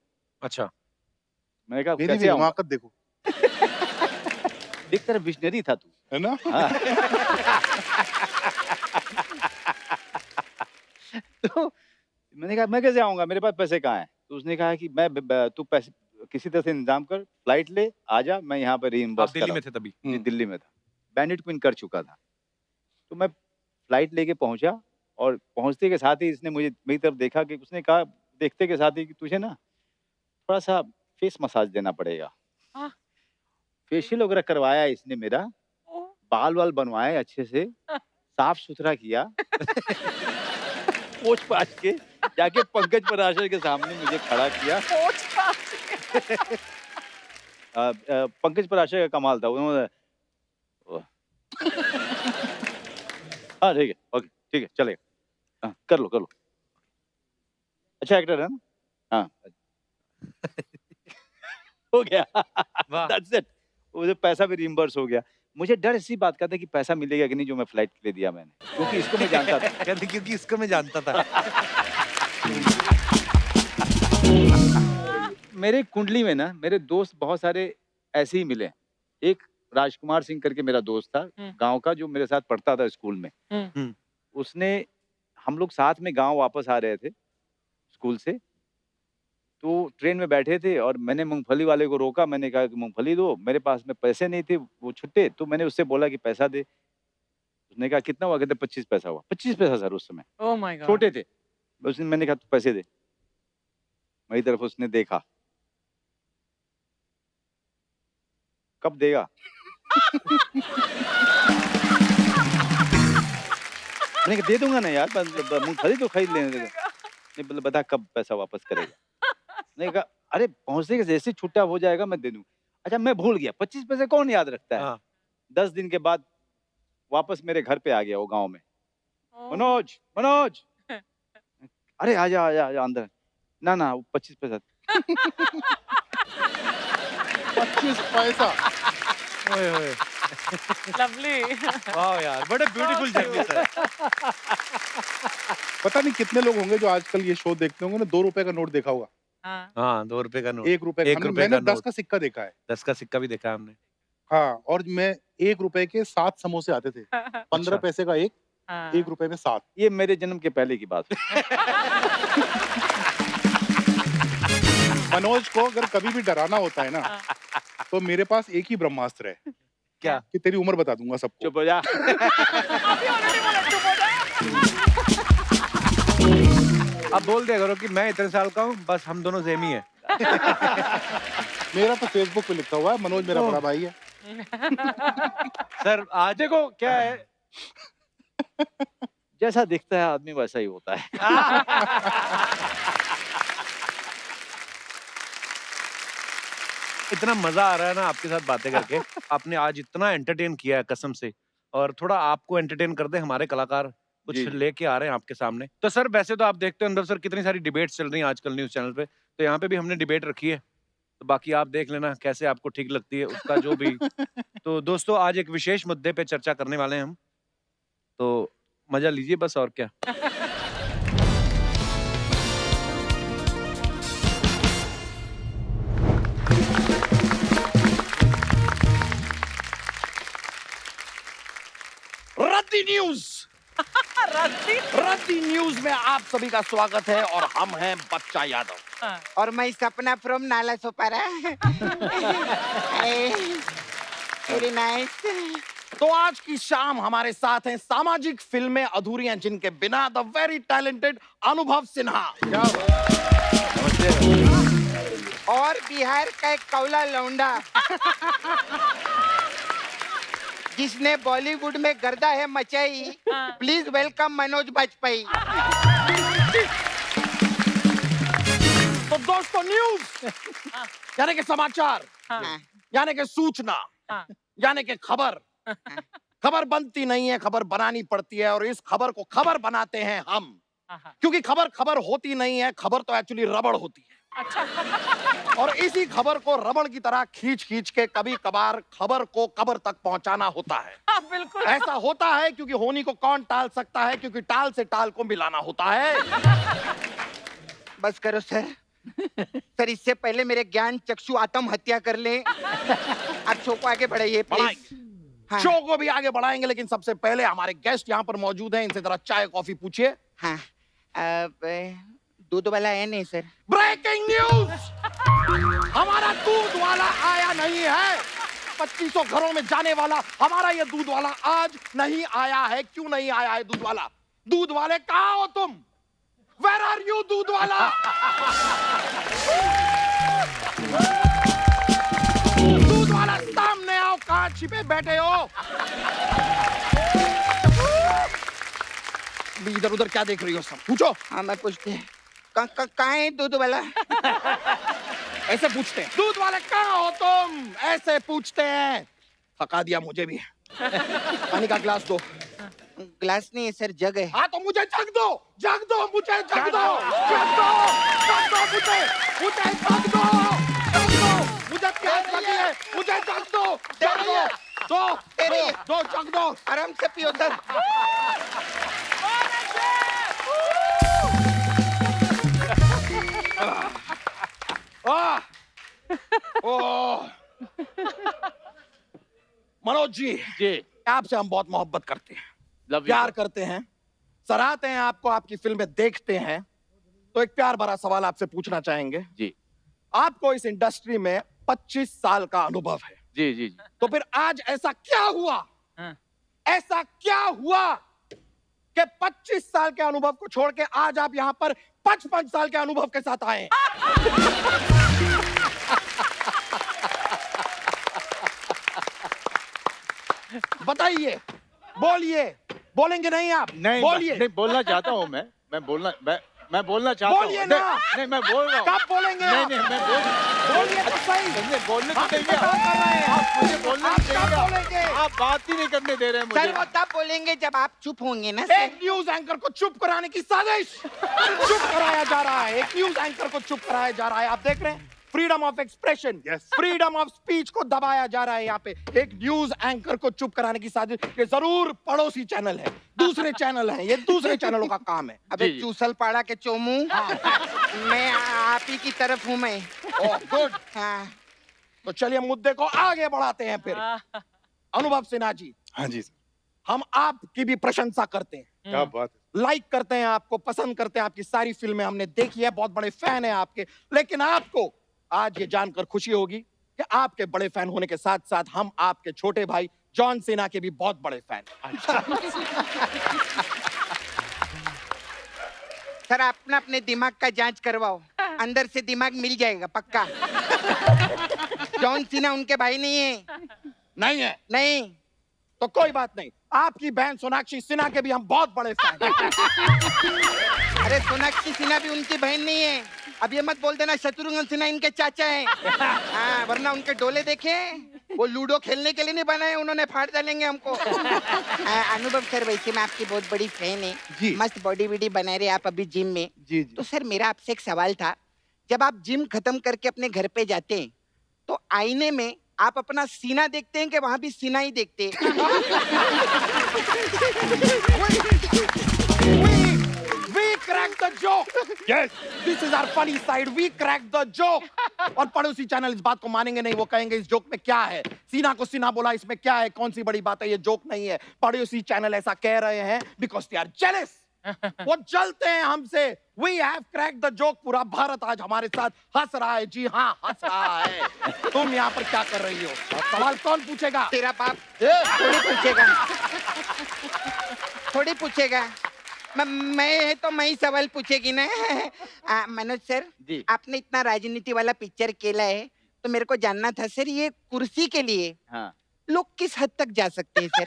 अच्छा, मैंने कहा मेरी भी कैसे आऊंगा? हिमाकत देखो, एक तरह विशनरी था तू। है ना? हाँ। तो मैंने कहा मैं कैसे आऊंगा, मेरे पास पैसे कहाँ हैं? तो उसने कहा कि तू पैसे किसी तरह से इंतजाम कर, फ्लाइट ले, आजा, मैं यहाँ पर आप रीइंबर्स दिल्ली में थे तभी? जी, दिल्ली में था, बैंडिट क्वीन कर चुका था। तो मैं फ्लाइट लेके पहुंचा और पहुंचते के साथ ही इसने मुझे मेरी तरफ देखा, कि उसने कहा देखते के साथ ही कि तुझे ना थोड़ा सा फेस मसाज देना पड़ेगा। हाँ। फेशियल वगैरह करवाया इसने मेरा, ओह, बाल वाल बनवाए अच्छे से, साफ सुथरा किया। पोंछ पाछ के जाके पंकज पराशर के सामने मुझे खड़ा किया। पोंछ पाछ। पंकज पराशर का कमाल था, उन्होंने हाँ ठीक है, ओके ठीक है, चलेगा, हाँ, कर लो। अच्छा एक्टर है ना? हाँ। हो गया। वाह। That's it. मुझे पैसा भी रिइंबर्स हो गया। मुझे डर इसी बात का था कि पैसा मिलेगा कि नहीं जो मैं फ्लाइट के लिए दिया मैंने, क्योंकि इसको मैं जानता था। कहते क्योंकि इसको मैं जानता था। मेरे कुंडली में ना मेरे दोस्त बहुत सारे ऐसे ही मिले। एक राजकुमार सिंह करके मेरा दोस्त था गांव का, जो मेरे साथ पढ़ता था स्कूल में। उसने, हम लोग साथ में गांव वापस आ रहे थे स्कूल से, तो ट्रेन में बैठे थे और मैंने मूंगफली वाले को रोका। मैंने कहा कि मूंगफली दो, मेरे पास में पैसे नहीं थे, वो छुट्टे। तो मैंने उससे बोला कि पैसा दे। उसने कहा कितना हुआ? कहते 25 पैसा हुआ। 25 पैसा सर उस समय, ओह माय गॉड। छोटे थे। उसने, मैंने कहा तू पैसे दे। मेरी तरफ उसने देखा, कब देगा? मैंने कहा दे दूंगा ना यार, मूंगफली तो खरीद लेने देगा। नहीं बोले बता कब पैसा वापस करेगा? नहीं कहा अरे पहुंचने के जैसे छुट्टा हो जाएगा मैं दे दूंगा। अच्छा मैं भूल गया, 25 पैसे कौन याद रखता है? 10 दिन के बाद वापस मेरे घर पे आ गया वो गांव में। मनोज, मनोज, अरे आजा आजा आजा अंदर। ना ना 25 पैसा। 25 पैसा। ओए ओए। लवली। वाह यार, बड़े ब्यूटीफुल जर्नी सर। पता नहीं कितने लोग होंगे जो आजकल ये शो देखते होंगे ना, 2 रुपए का नोट देखा होगा। हाँ, 2 रुपए का नोट। 1 रुपए एक का। रुपए मैंने का 10 नोट। का सिक्का देखा है। 10 का सिक्का भी देखा है हमने। हाँ, और मैं 1 रुपए के 7 समोसे आते थे। 15 पैसे का एक, 1 रुपए में 7। ये मेरे जन्म के पहले की बात है। मनोज को अगर कभी भी डराना होता है ना, तो मेरे पास एक ही ब्रह्मास्त्र है। क्या? कि तेरी उम्र बता दूंगा सबको। चुप हो जा। अब बोल दिया करो कि मैं इतने साल का हूँ, बस हम दोनों सेम ही है। मेरा तो फेसबुक पे लिखा हुआ है, मनोज मेरा बड़ा भाई है। सर आज देखो क्या है, जैसा दिखता है आदमी वैसा ही होता है। इतना मजा आ रहा है ना आपके साथ बातें करके। आपने आज इतना एंटरटेन किया है कसम से, और थोड़ा आपको एंटरटेन कर दे हमारे कलाकार कुछ जी। लेके आ रहे हैं आपके सामने। तो सर वैसे तो आप देखते हो अंदर सर कितनी सारी डिबेट्स चल रही हैं आजकल न्यूज चैनल पे, तो यहाँ पे भी हमने डिबेट रखी है, तो बाकी आप देख लेना कैसे आपको ठीक लगती है उसका जो भी। तो दोस्तों आज एक विशेष मुद्दे पे चर्चा करने वाले हैं हम, तो मजा लीजिए बस, और क्या। रद्दी न्यूज। रद्दी न्यूज में आप सभी का स्वागत है और हम हैं बच्चा यादव। और मैं सपना from Nala Sopara. Very nice. तो आज की शाम हमारे साथ हैं सामाजिक फिल्में अधूरी हैं जिनके बिना, द वेरी टैलेंटेड अनुभव सिन्हा। और बिहार का एक कौला लौंडा जिसने बॉलीवुड में गर्दा है मचाई। Please welcome Manoj Bajpayee. तो दोस्तों न्यूज यानी कि समाचार, यानी कि सूचना, यानी कि खबर। खबर बनती नहीं है, खबर बनानी पड़ती है, और इस खबर को खबर बनाते हैं हम, क्योंकि खबर खबर होती नहीं है, खबर तो एक्चुअली रबड़ होती है। और इसी खबर को रबड़ की तरह खींच खींच के कभी कभार खबर को कब्र तक पहुंचाना होता है। बिल्कुल। ऐसा होता है क्योंकि होनी को कौन टाल सकता है, क्योंकि टाल से टाल को मिलाना होता है। बस करो सर। सर इससे पहले मेरे ज्ञान चक्षु आत्महत्या कर ले। आप शो को आगे बढ़ाइए प्लीज। हाँ। शो को भी आगे बढ़ाएंगे, लेकिन सबसे पहले हमारे गेस्ट यहाँ पर मौजूद हैं, इनसे जरा चाय कॉफी पूछिए। हाँ। दूध वाला है नहीं सर? ब्रेकिंग न्यूज, हमारा दूध वाला आया नहीं है। 2500 घरों में जाने वाला हमारा ये दूध वाला आज नहीं आया है। क्यों नहीं आया है दूध वाला? दूध वाले कहाँ हो तुम? Where are you दूध वाला? दूध वाला सामने आओ, कहाँ छिपे बैठे हो? इधर उधर क्या देख रही हो सब? पूछो। हाँ मैं पूछते कहाँ है दूध वाला? ऐसे पूछते हैं, दूध वाले कहाँ हो तुम? ऐसे पूछते हैं। थका दिया मुझे भी। पानी का ग्लास दो। ग्लास नहीं है सर, जग है। हाँ तो मुझे जग दो, जग दो, मुझे जग दो, जग दो, जग दो, मुझे जग दो, जग दो, मुझे प्यास लगी है, मुझे जग दो, जग दो, दो जग दो। आराम से पियो सर। ओह, मनोज जी, आपसे हम बहुत मोहब्बत करते हैं, प्यार करते हैं, सराहते हैं आपको, आपकी फिल्में देखते हैं। तो एक प्यार भरा सवाल आपसे पूछना चाहेंगे जी। आपको इस इंडस्ट्री में 25 साल का अनुभव है जी जी जी। तो फिर आज ऐसा क्या हुआ, ऐसा क्या हुआ कि 25 साल के अनुभव को छोड़ के आज आप यहाँ पर 55 साल के अनुभव के साथ आए? बताइए, बोलिए, बोलेंगे नहीं आप? नहीं बोलिए, नहीं, बोलना चाहता हूँ मैं बोलना चाहता हूँ। बोलिए ना। नहीं, मैं बोल रहा हूँ। कब बोलेंगे नहीं आप? नहीं, मैं बोलिए तो सही। बोलने हम तो इंतजार कर रहे हैं। आप मुझे बोलने आप तो कब देंगे। बोलेंगे? आप बात ही नहीं करने दे रहे हैं सर मुझे। वो तब बोलेंगे जब आप चुप होंगे ना सर। एक न्यूज एंकर को चुप कराने की साजिश चुप कराया जा रहा है, एक न्यूज एंकर को चुप कराया जा रहा है। आप देख रहे हैं, freedom of expression, Yes. Freedom of speech को दबाया जा रहा है यहाँ पे। एक न्यूज एंकर को चुप कराने की साजिश। ये जरूर पड़ोसी चैनल है, दूसरे चैनल हैं, ये दूसरे चैनलों का काम है। अबे जी। चूसल पाड़ा के चोमू, मैं आप ही की तरफ हूँ मैं। Oh good. हाँ तो चलिए मुद्दे को आगे बढ़ाते हैं फिर। अनुभव सिन्हा जी, हाँ जी सर, हम आपकी भी प्रशंसा करते हैं, क्या बात है। लाइक करते हैं, आपको पसंद करते हैं, आपकी सारी फिल्में हमने देखी है, बहुत बड़े फैन हैं आपके। लेकिन आपको आज ये जानकर खुशी होगी कि आपके बड़े फैन होने के साथ साथ हम आपके छोटे भाई जॉन सीना के भी बहुत बड़े फैन हैं। सर अपना अपने दिमाग का जांच करवाओ, अंदर से दिमाग मिल जाएगा पक्का। जॉन सीना उनके भाई नहीं है। नहीं है? नहीं तो कोई बात नहीं, आपकी बहन सोनाक्षी सिन्हा के भी हम बहुत बड़े फैन हैं। अरे सोनाक्षी सिन्हा भी उनकी बहन नहीं है। अब ये मत बोल देना शत्रुघ्न सिन्हा इनके चाचा हैं। हाँ, वरना उनके डोले देखे, वो लूडो खेलने के लिए नहीं बनाए उन्होंने, फाड़ डालेंगे हमको। अनुभव सर वैसे मैं आपकी बहुत बड़ी फैन है जी। मस्त बॉडी वीडी बना रहे आप अभी जिम में। जी जी। तो सर मेरा आपसे एक सवाल था, जब आप जिम खत्म करके अपने घर पे जाते हैं तो आईने में आप अपना सीना देखते हैं कि वहां भी सीना ही देखते हैं? We cracked the joke. Yes, this is our funny side. We cracked the joke. और पड़ोसी चैनल इस बात को मानेंगे नहीं, वो कहेंगे इस जोक में क्या है, सीना को सीना बोला, इसमें क्या है, कौन सी बड़ी बात है, ये जोक नहीं है। पड़ोसी चैनल ऐसा कह रहे हैं because they are jealous. वो जलते हैं हमसे। We have cracked the joke. पूरा भारत आज हमारे साथ हंस रहा है। जी हाँ, हंस रहा है। तुम यहाँ पर क्या कर रही हो? सवाल कौन पूछेगा? तेरा बाप थोड़ी पूछेगा, थोड़ी पूछेगा। मैं तो मैं ही सवाल पूछेगी ना। मनोज सर जी। आपने इतना राजनीति वाला पिक्चर केला है तो मेरे को जानना था सर, ये कुर्सी के लिए हाँ। लोग किस हद तक जा सकते हैं सर?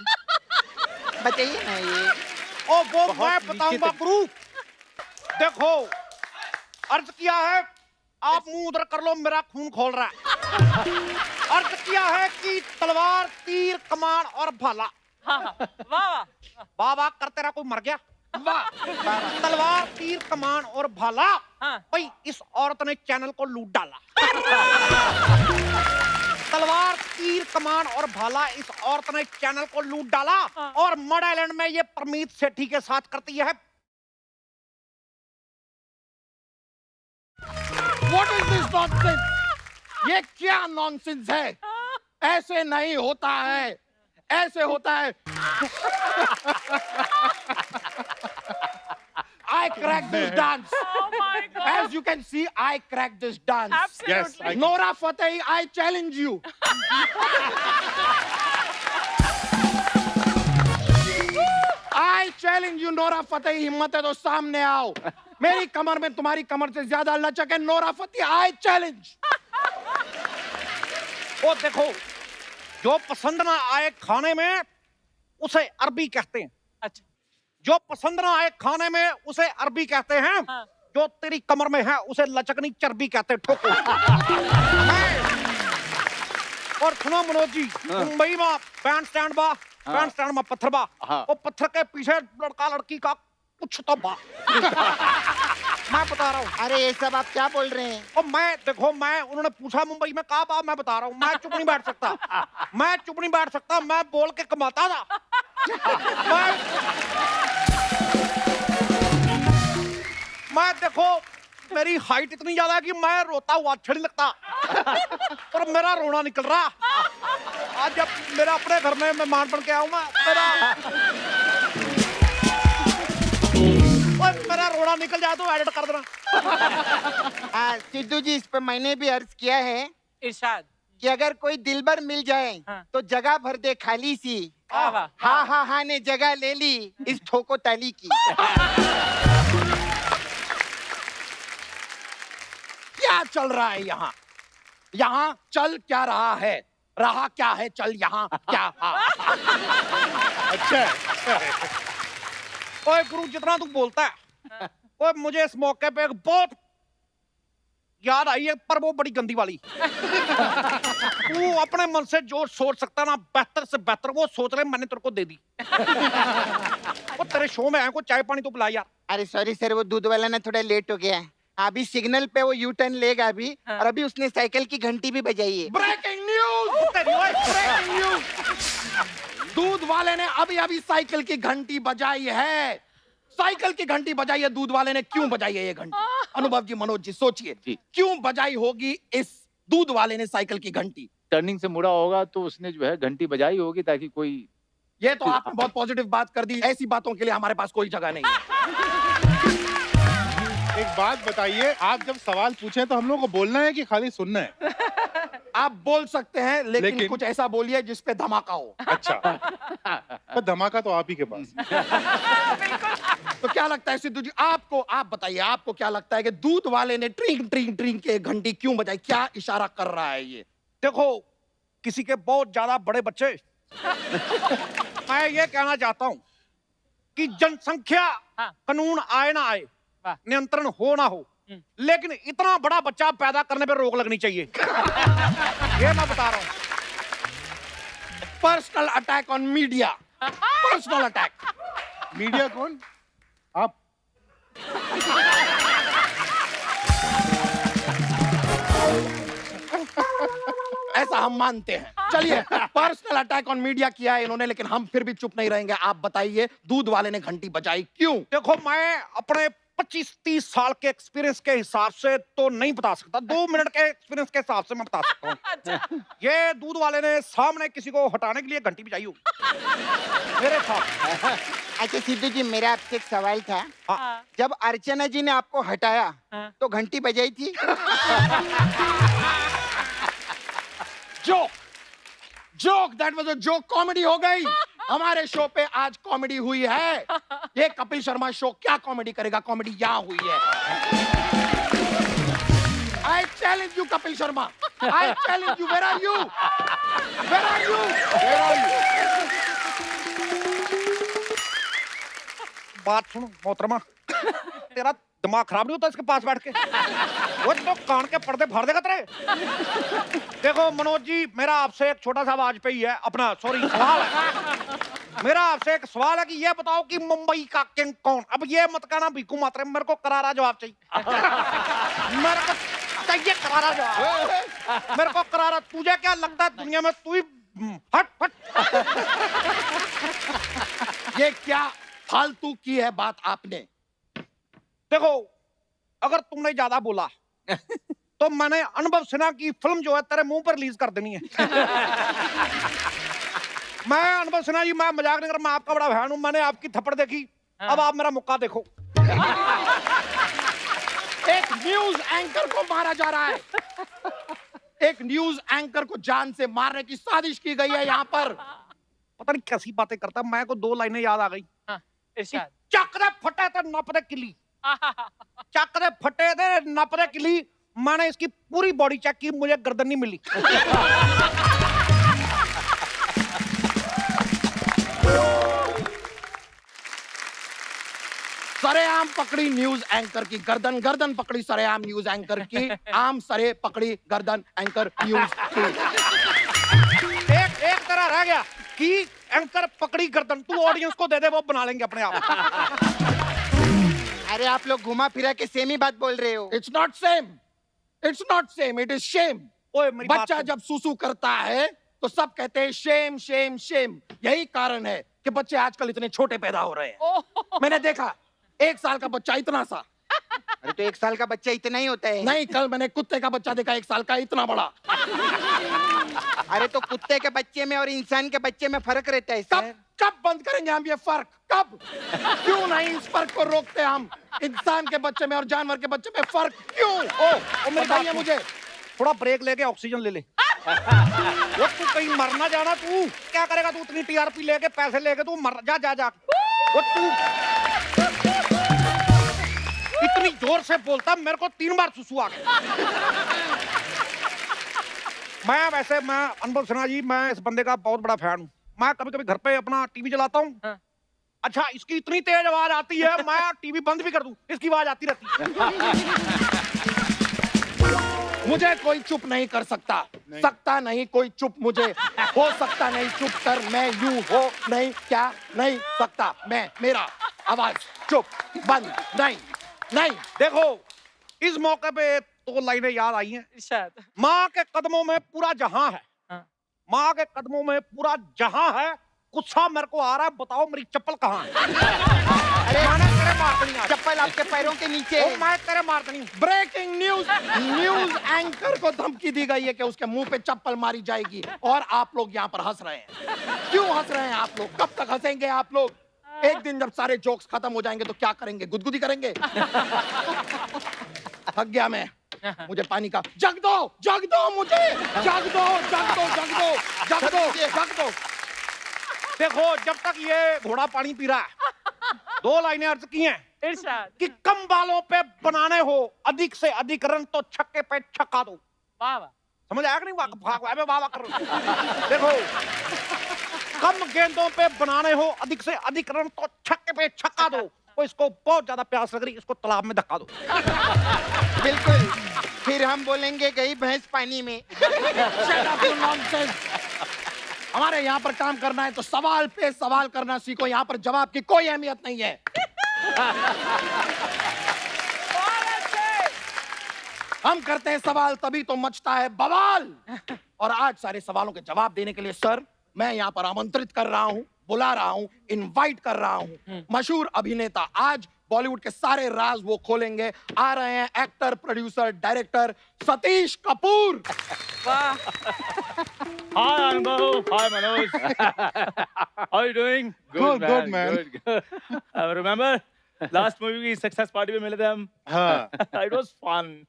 बताइए ना ये। ओ वो मैं बताऊंगा गुरु। देखो, अर्ज किया है, आप मुंह उधर कर लो, मेरा खून खोल रहा है। अर्ज किया है कि तलवार, तीर, कमान और भाला। वाह वाह वाह कर, तेरा कोई मर गया? वाह। तलवार, तीर, कमान और भाला। हाँ। भाई इस औरत ने चैनल को लूट डाला। तलवार, तीर, कमान और भाला, इस औरत ने चैनल को लूट डाला। हाँ। और मड आइलैंड में ये परमीत सेठी के साथ करती है। What is this nonsense? ये क्या नॉनसेंस है? ऐसे नहीं होता है, ऐसे होता है। I cracked this dance. Oh my God. As you can see, I cracked this dance. Absolutely. Yes, Nora Fateh, I challenge you. I challenge you, Nora Fateh. हिम्मत है तो सामने आओ। मेरी कमर में तुम्हारी कमर से ज्यादा लचक है, Nora Fateh. I challenge. ओ देखो, जो पसंद ना आए खाने में उसे अरबी कहते हैं। अच्छा। जो पसंद ना आए खाने में उसे अरबी कहते हैं। हाँ। जो तेरी कमर में है उसे लचकनी चर्बी कहते हैं। ठोको। और सुनो मनोज जी, मुंबई में बैंड स्टैंड में पत्थर बा। हाँ। वो पत्थर के पीछे लड़का लड़की का कुछ तो मैं बता रहा हूँ। अरे ये सब आप क्या बोल रहे हैं? और मैं देखो, मैं उन्होंने पूछा मुंबई में कहा बा, मैं बता रहा हूँ, मैं चुप नहीं बैठ सकता, मैं चुप नहीं बैठ सकता, मैं बोल के कमाता था। मैं देखो, मेरी हाइट इतनी ज्यादा है कि मैं रोता हुआ अच्छा नहीं लगता, पर मेरा रोना निकल रहा। आज जब मेरा अपने घर में मेहमान बन के आऊंगा, मेरा रोना निकल जाए तो एडिट कर देना। सिद्धू जी, इस पे मैंने भी अर्ज किया है इरशाद कि अगर कोई दिलबर मिल जाए तो जगह भर दे खाली सी। हाँ ने जगह ले ली इस ठोको ताली की। क्या चल रहा है यहाँ? यहाँ चल क्या रहा है? रहा क्या है? चल यहाँ क्या? अच्छा है। ओए गुरु, जितना तू बोलता है, ओए मुझे इस मौके पे एक बहुत याद आई है, पर वो बड़ी गंदी वाली। तू अपने मन से जो सोच सकता ना बेहतर से बेहतर वो सोच रहे, मैंने तेरे को दे दी। वो तेरे शो में आया, को चाय पानी तो पिला यार। अरे सॉरी सर, वो दूध वाला ना थोड़ा लेट हो गया है। अभी सिग्नल पे वो यू टर्न लेगा अभी, और अभी उसने साइकिल की घंटी भी बजाई है। Breaking news! Breaking news! दूध वाले ने अभी अभी साइकिल की घंटी बजाई है। साइकिल की घंटी बजाई है दूध वाले ने। क्यों बजाई है ये घंटी? अनुभव जी, मनोज जी, सोचिए क्यों बजाई होगी इस दूध वाले ने साइकिल की घंटी? टर्निंग से मुड़ा होगा तो उसने जो है घंटी बजाई होगी ताकि कोई। ये तो आपने बहुत पॉजिटिव बात कर दी। ऐसी बातों के लिए हमारे पास कोई जगह नहीं है। एक बात बताइए, आप जब सवाल पूछे तो हम लोग को बोलना है कि खाली सुनना है? आप बोल सकते हैं, लेकिन कुछ ऐसा बोलिए जिस पे धमाका हो। अच्छा, तो धमाका तो आप ही के पास। तो क्या लगता है सिद्धू जी, आपको, आप बताइए, आपको क्या लगता है कि दूध वाले ने ट्रिंग ट्रिंग ट्रिंग के घंटी क्यों बजाई? क्या इशारा कर रहा है ये? देखो, किसी के बहुत ज्यादा बड़े बच्चे, मैं ये कहना चाहता हूं कि जनसंख्या कानून आए ना आए, नियंत्रण हो ना हो, लेकिन इतना बड़ा बच्चा पैदा करने पे रोक लगनी चाहिए। ये मैं बता रहा हूं। Personal attack on media. Personal attack. Media कौन? आप? ऐसा हम मानते हैं। चलिए, पर्सनल अटैक ऑन मीडिया किया है इन्होंने, लेकिन हम फिर भी चुप नहीं रहेंगे। आप बताइए, दूध वाले ने घंटी बजाई क्यों? देखो, मैं अपने 25-30 साल के एक्सपीरियंस के हिसाब से तो नहीं बता सकता, 2 मिनट के एक्सपीरियंस के हिसाब से मैं बता सकता हूँ। ये दूध वाले ने सामने किसी को हटाने के लिए घंटी बजाई होगी मेरे साथ। अच्छा सिद्धू जी, मेरा आपसे एक सवाल था। जब अर्चना जी ने आपको हटाया तो घंटी बजाई थी? Joke, joke, that was a joke. Comedy हो गई। हमारे शो पे आज कॉमेडी हुई है। ये कपिल शर्मा शो क्या कॉमेडी करेगा? कॉमेडी यहाँ हुई है। I challenge you Kapil Sharma, I challenge you. Where are you? Where are you? Where are you? बात सुनो मोहतरमा, तेरा दिमाग खराब नहीं होता इसके पास बैठ के? वो तो कान के पर्दे फाड़ देगा तेरे। देखो मनोज जी, मेरा आपसे एक छोटा सा वाजपेयी है, अपना सॉरी सवाल है। मेरा आपसे एक सवाल है कि ये बताओ कि मुंबई का किंग कौन? अब ये मत कहना भीखू मात्रे, मेरे को करारा जवाब चाहिए। मेरे को चाहिए करारा जवाब। मेरे को करारा। तुझे क्या लगता है दुनिया में तू ही? हट हट। ये क्या फालतू की है बात आपने? देखो, अगर तुमने ज्यादा बोला तो मैंने अनुभव सिन्हा की फिल्म जो है तेरे मुंह पर रिलीज कर देनी है। मैं अनुभव सिन्हा जी, मैं मजाक नहीं कर रहा, मैं आपका बड़ा फैन हूं। मैंने आपकी थप्पड़ देखी, अब आप मेरा मुक्का देखो। एक न्यूज एंकर को मारा जा रहा है। एक न्यूज एंकर को जान से मारने की साजिश की गई है यहाँ पर। पता नहीं कैसी बातें करता। मैं को 2 लाइनें याद आ गई। चक दे फटे ते नप दे किली, चक दे फटे ते नप दे किली। मैंने इसकी पूरी बॉडी चेक की, मुझे गर्दन नहीं मिली। सरेआम पकड़ी न्यूज एंकर की गर्दन, गर्दन पकड़ी सरेआम न्यूज एंकर की, आम सरे पकड़ी गर्दन एंकर न्यूज की। एक तरह रह गया कि एंकर पकड़ी गर्दन। तू ऑडियंस को दे दे, वो बना लेंगे अपने आप। अरे आप लोग घुमा फिरा के सेम ही बात बोल रहे हो। It's not same, it's not same, it is shame. ओए मेरी बात बच्चा सुन। जब सुसु करता है तो सब कहते हैं शेम शेम शेम। यही कारण है कि बच्चे आजकल इतने छोटे पैदा हो रहे हैं। मैंने देखा 1 साल का बच्चा इतना सा। अरे तो 1 साल का बच्चा इतना ही होता है। नहीं, कल मैंने कुत्ते का बच्चा देखा 1 साल का, इतना बड़ा। अरे तो कुत्ते के बच्चे में और इंसान के बच्चे में फर्क रहता है कब सर। कब बंद करेंगे हम ये फर्क? कब? क्यों नहीं इस फर्क को रोकते हम? इंसान के बच्चे में और जानवर के बच्चे में फर्क क्यों? ओ मेरी बात बताइए सुन। मुझे। थोड़ा ब्रेक लेके ऑक्सीजन ले ले। वो तू कहीं मर ना जाना। तू क्या करेगा? तू उतनी टीआरपी लेके पैसे लेके तू मर जा जा जा। वो तू इतनी जोर से बोलता, मेरे को 3 बार सुसु आ गया। मैं अनुभव सिन्हा जी, मैं इस बंदे का बहुत बड़ा फैन हूँ। मैं कभी कभी घर पे अपना टीवी चलाता हूँ। हाँ। अच्छा, इसकी इतनी तेज आवाज आती है, मैं टीवी बंद भी कर दूं, इसकी आवाज आती रहती है। मुझे कोई चुप नहीं कर सकता। सकता नहीं कोई चुप मुझे। हो सकता नहीं चुप कर, मैं यूं हो नहीं क्या नहीं सकता मैं। मेरा आवाज चुप बंद नहीं नहीं। देखो, इस मौके पे 2 लाइनें याद आई हैं। इरशाद। माँ के कदमों में पूरा जहां है। हाँ। माँ के कदमों में पूरा जहां है। गुस्सा मेरे को आ रहा है, बताओ मेरी चप्पल कहाँ है? अरे मैंने तेरे मार देनी आज। चप्पल आपके पैरों के नीचे ओ, है। मैं तेरे मार देनी। ब्रेकिंग न्यूज, न्यूज एंकर को धमकी दी गई है कि उसके मुंह पे चप्पल मारी जाएगी और आप लोग यहाँ पर हंस रहे हैं। क्यों हंस रहे हैं आप लोग? कब तक हंसेंगे आप लोग? एक दिन जब सारे जोक्स खत्म हो जाएंगे तो क्या करेंगे? गुदगुदी करेंगे? थक गया मैं। मुझे पानी का जग दो, जग दो मुझे, जग दो, जग दो, जग दो, जग दो, जग दो। देखो, जब तक ये घोड़ा पानी पी रहा है, 2 लाइनें अर्ज की हैं इरशाद। कि कम बालों पे बनाने हो अधिक से अधिक रन तो छक्के पे छक्का दो। वाह वाह। समझ आया कि नहीं? वाह वाह कर रहा हूं। देखो, कम गेंदों पे बनाने हो अधिक से अधिक रन तो छक्के पे छक्का दो। वो इसको बहुत ज्यादा प्यास लग रही, इसको तालाब में धक्का दो। बिल्कुल। फिर हम बोलेंगे गई भैंस पानी में। Shut up, you nonsense! हमारे यहाँ पर काम करना है तो सवाल पे सवाल करना सीखो। यहाँ पर जवाब की कोई अहमियत नहीं है। हम करते हैं सवाल तभी तो मचता है बवाल। और आज सारे सवालों के जवाब देने के लिए सर मैं यहाँ पर आमंत्रित कर रहा हूँ, बुला रहा हूँ, इनवाइट कर रहा हूँ मशहूर अभिनेता। आज बॉलीवुड के सारे राज वो खोलेंगे। आ रहे हैं actor, producer, director Satish Kapoor. वाह। Hi Anubhav, hi Manoj. How are you doing? Good, man. Good. Remember last movie की success party में मिले थे हम? हाँ। It was fun.